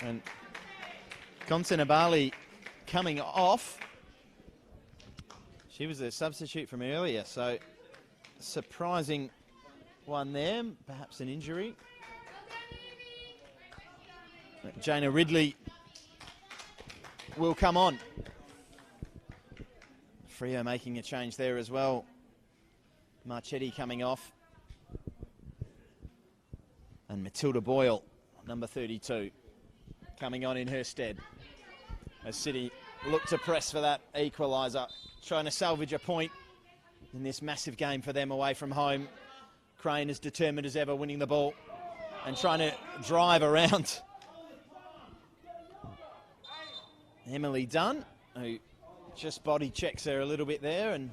G: And Continabali coming off. She was a substitute from earlier, so surprising one there, perhaps an injury. Jana Ridley will come on. Freo making a change there as well. Marchetti coming off. And Matilda Boyle, number 32. Coming on in her stead as City look to press for that equaliser, trying to salvage a point in this massive game for them away from home. Crane as determined as ever, winning the ball and trying to drive around Emily Dunn, who just body checks her a little bit there and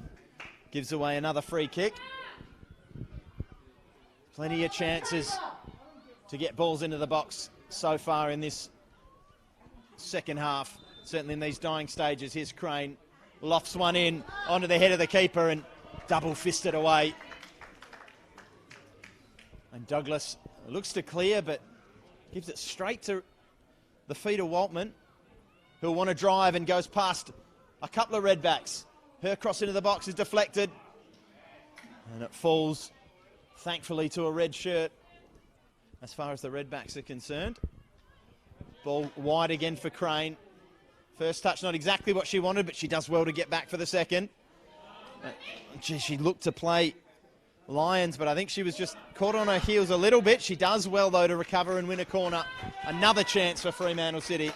G: gives away another free kick. Plenty of chances to get balls into the box so far in this second half, certainly in these dying stages. Here's Crane, lofts one in onto the head of the keeper and double fisted away. And Douglas looks to clear, but gives it straight to the feet of Waltman, who'll want to drive and goes past a couple of Redbacks. Her cross into the box is deflected, and it falls, thankfully, to a red shirt as far as the Redbacks are concerned. Ball wide again for Crane. First touch, not exactly what she wanted, but she does well to get back for the second. She looked to play Lions, but I think she was just caught on her heels a little bit. She does well, though, to recover and win a corner. Another chance for Fremantle City.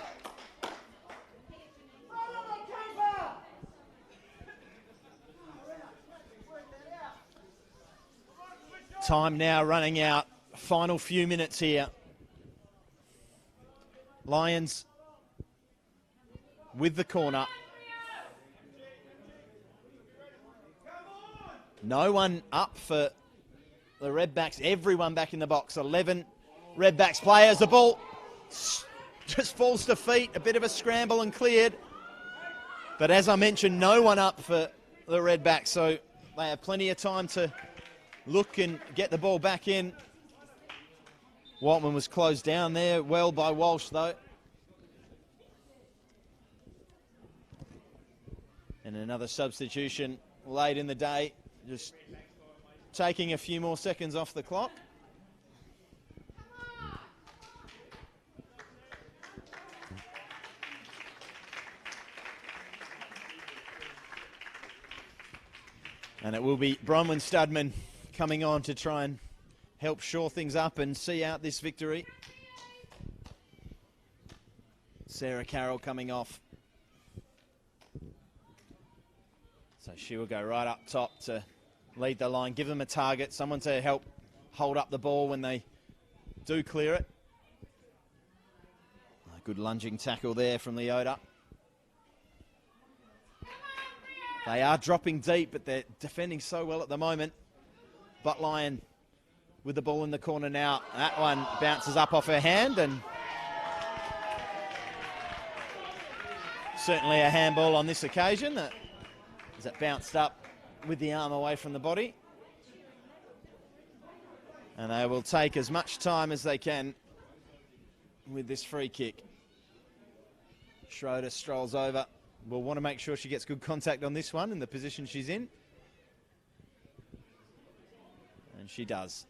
G: Time now running out. Final few minutes here. Lions with the corner. No one up for the Redbacks. Everyone back in the box. 11 Redbacks players. The ball just falls to feet. A bit of a scramble and cleared. But as I mentioned, no one up for the Redbacks. So they have plenty of time to look and get the ball back in. Waltman was closed down there well by Walsh, though. And another substitution late in the day. Just taking a few more seconds off the clock. And it will be Bronwyn Studman coming on to try and help shore things up and see out this victory. Sarah Carroll coming off. So she will go right up top to lead the line, give them a target, someone to help hold up the ball when they do clear it. A good lunging tackle there from Leota. They are dropping deep, but they're defending so well at the moment. But Lyon with the ball in the corner now. That one bounces up off her hand, and certainly a handball on this occasion. As it bounced up with the arm away from the body. And they will take as much time as they can with this free kick. Schroeder strolls over. We'll want to make sure she gets good contact on this one in the position she's in. And she does.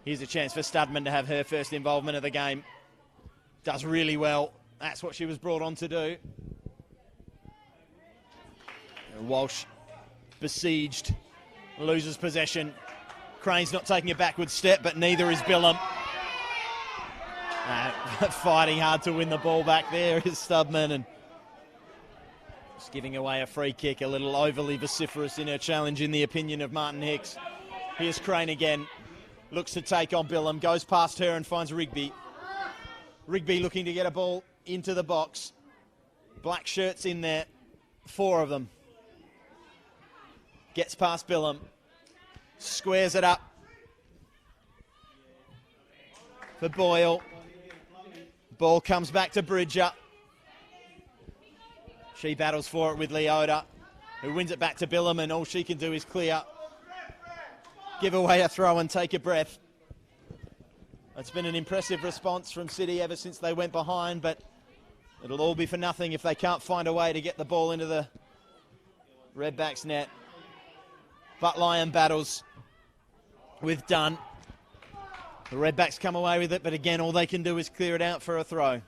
G: Here's a chance for Studman to have her first involvement of the game. Does really well. That's what she was brought on to do. Walsh besieged, loses possession. Crane's not taking a backward step, but neither is Billum. Fighting hard to win the ball back there is Studman, and just giving away a free kick, a little overly vociferous in her challenge in the opinion of Martin Hicks. Here's Crane again, looks to take on Billum, goes past her and finds Rigby. Rigby looking to get a ball into the box. Black shirts in there, 4 of them. Gets past Billum, squares it up for Boyle. Ball comes back to Bridger. She battles for it with Leota, who wins it back to Billum, and all she can do is clear. Give away a throw and take a breath. It's been an impressive response from City ever since they went behind, but it'll all be for nothing if they can't find a way to get the ball into the Redbacks net. But Lyon battles with Dunn. The Redbacks come away with it, but again, all they can do is clear it out for a throw.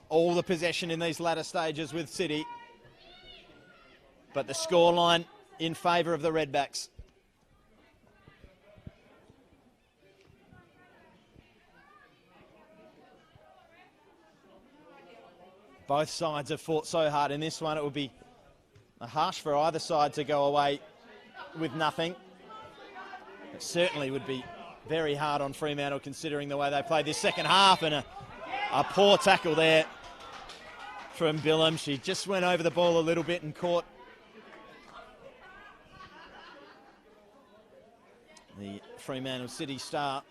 G: All the possession in these latter stages with City. But the scoreline in favour of the Redbacks. Both sides have fought so hard in this one. It would be harsh for either side to go away with nothing. It certainly would be very hard on Fremantle considering the way they played this second half, and a poor tackle there from Billum. She just went over the ball a little bit and caught the Fremantle City star.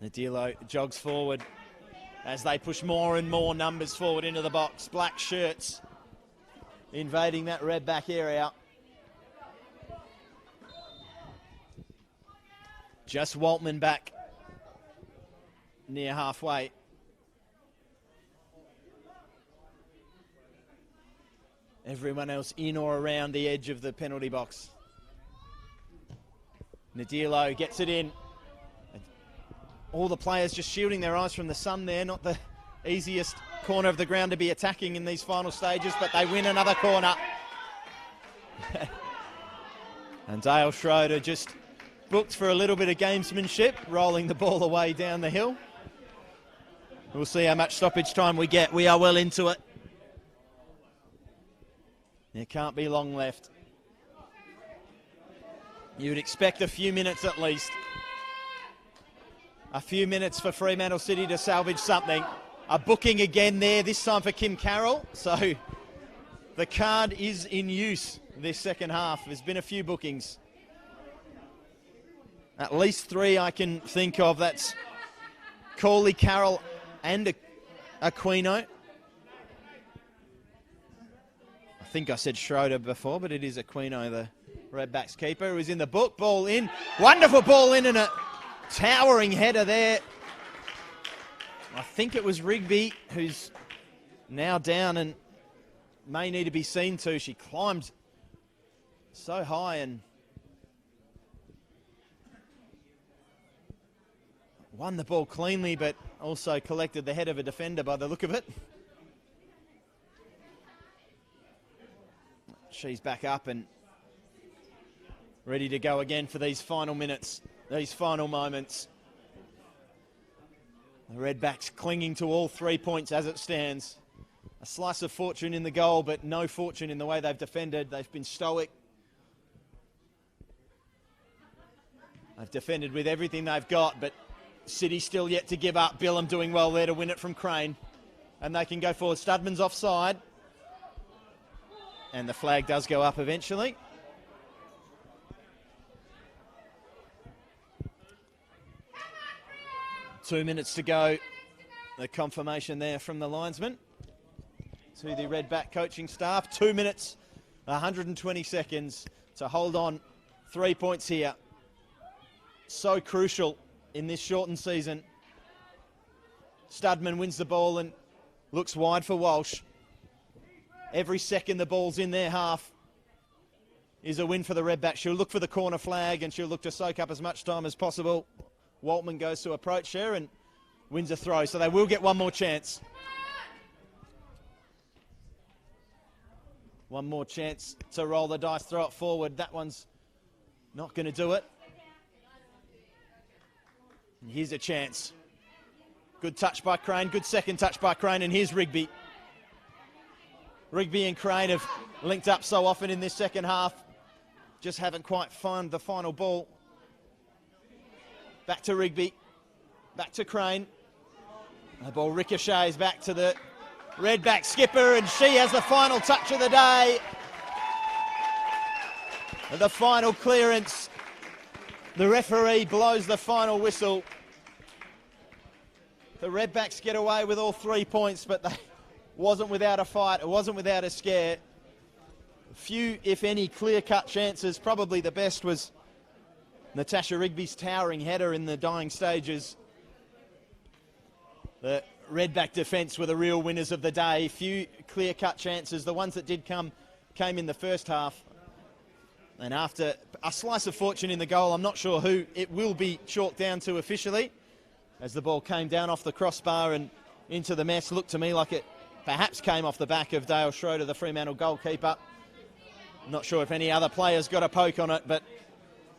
G: Nadilo jogs forward as they push more and more numbers forward into the box. Black shirts invading that Redback area. Just Waltman back near halfway. Everyone else in or around the edge of the penalty box. Nadilo gets it in. All the players just shielding their eyes from the sun there. Not the easiest corner of the ground to be attacking in these final stages, but they win another corner. And Dale Schroeder just booked for a little bit of gamesmanship, rolling the ball away down the hill. We'll see how much stoppage time we get. We are well into it. There can't be long left. You would expect a few minutes at least. A few minutes for Fremantle City to salvage something. A booking again there, this time for Kim Carroll. So the card is in use this second half. There's been a few bookings. At least 3 I can think of. That's Corley, Carroll and Aquino. I think I said Schroeder before, but it is Aquino, the Redbacks keeper, who is in the book. Ball in. Wonderful ball in and a towering header there. I think it was Rigby, who's now down and may need to be seen to. She climbed so high and won the ball cleanly, but also collected the head of a defender by the look of it. She's back up and ready to go again for these final minutes, these final moments. The Redbacks clinging to all 3 points as it stands. A slice of fortune in the goal, but no fortune in the way they've defended. They've been stoic. They've defended with everything they've got, but City still yet to give up. Billum doing well there to win it from Crane. And they can go forward. Studman's offside. And the flag does go up eventually. Two minutes to go. The confirmation there from the linesman to the Redback coaching staff. 2 minutes, 120 seconds to hold on. 3 points here. So crucial in this shortened season. Studman wins the ball and looks wide for Walsh. Every second the ball's in their half is a win for the Redbacks. She'll look for the corner flag and she'll look to soak up as much time as possible. Waltman goes to approach her and wins a throw, so they will get one more chance. One more chance to roll the dice, throw it forward. That one's not going to do it. And here's a chance. Good touch by Crane, good second touch by Crane, and here's Rigby. Rigby and Crane have linked up so often in this second half. Just haven't quite found the final ball. Back to Rigby, back to Crane. The ball ricochets back to the Redback skipper, and she has the final touch of the day. The final clearance. The referee blows the final whistle. The Redbacks get away with all 3 points, but they wasn't without a fight. It wasn't without a scare. Few, if any, clear-cut chances. Probably the best was Natasha Rigby's towering header in the dying stages. The Redback defence were the real winners of the day. Few clear-cut chances. The ones that did come came in the first half. And after a slice of fortune in the goal, I'm not sure who it will be chalked down to officially, as the ball came down off the crossbar and into the mess. Looked to me like it perhaps came off the back of Dale Schroeder, the Fremantle goalkeeper. Not sure if any other players got a poke on it, but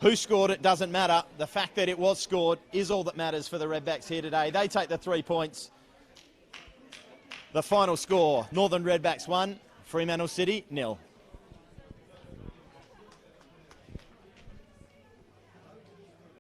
G: who scored it doesn't matter. The fact that it was scored is all that matters for the Redbacks here today. They take the 3 points. The final score, Northern Redbacks 1, Fremantle City 0.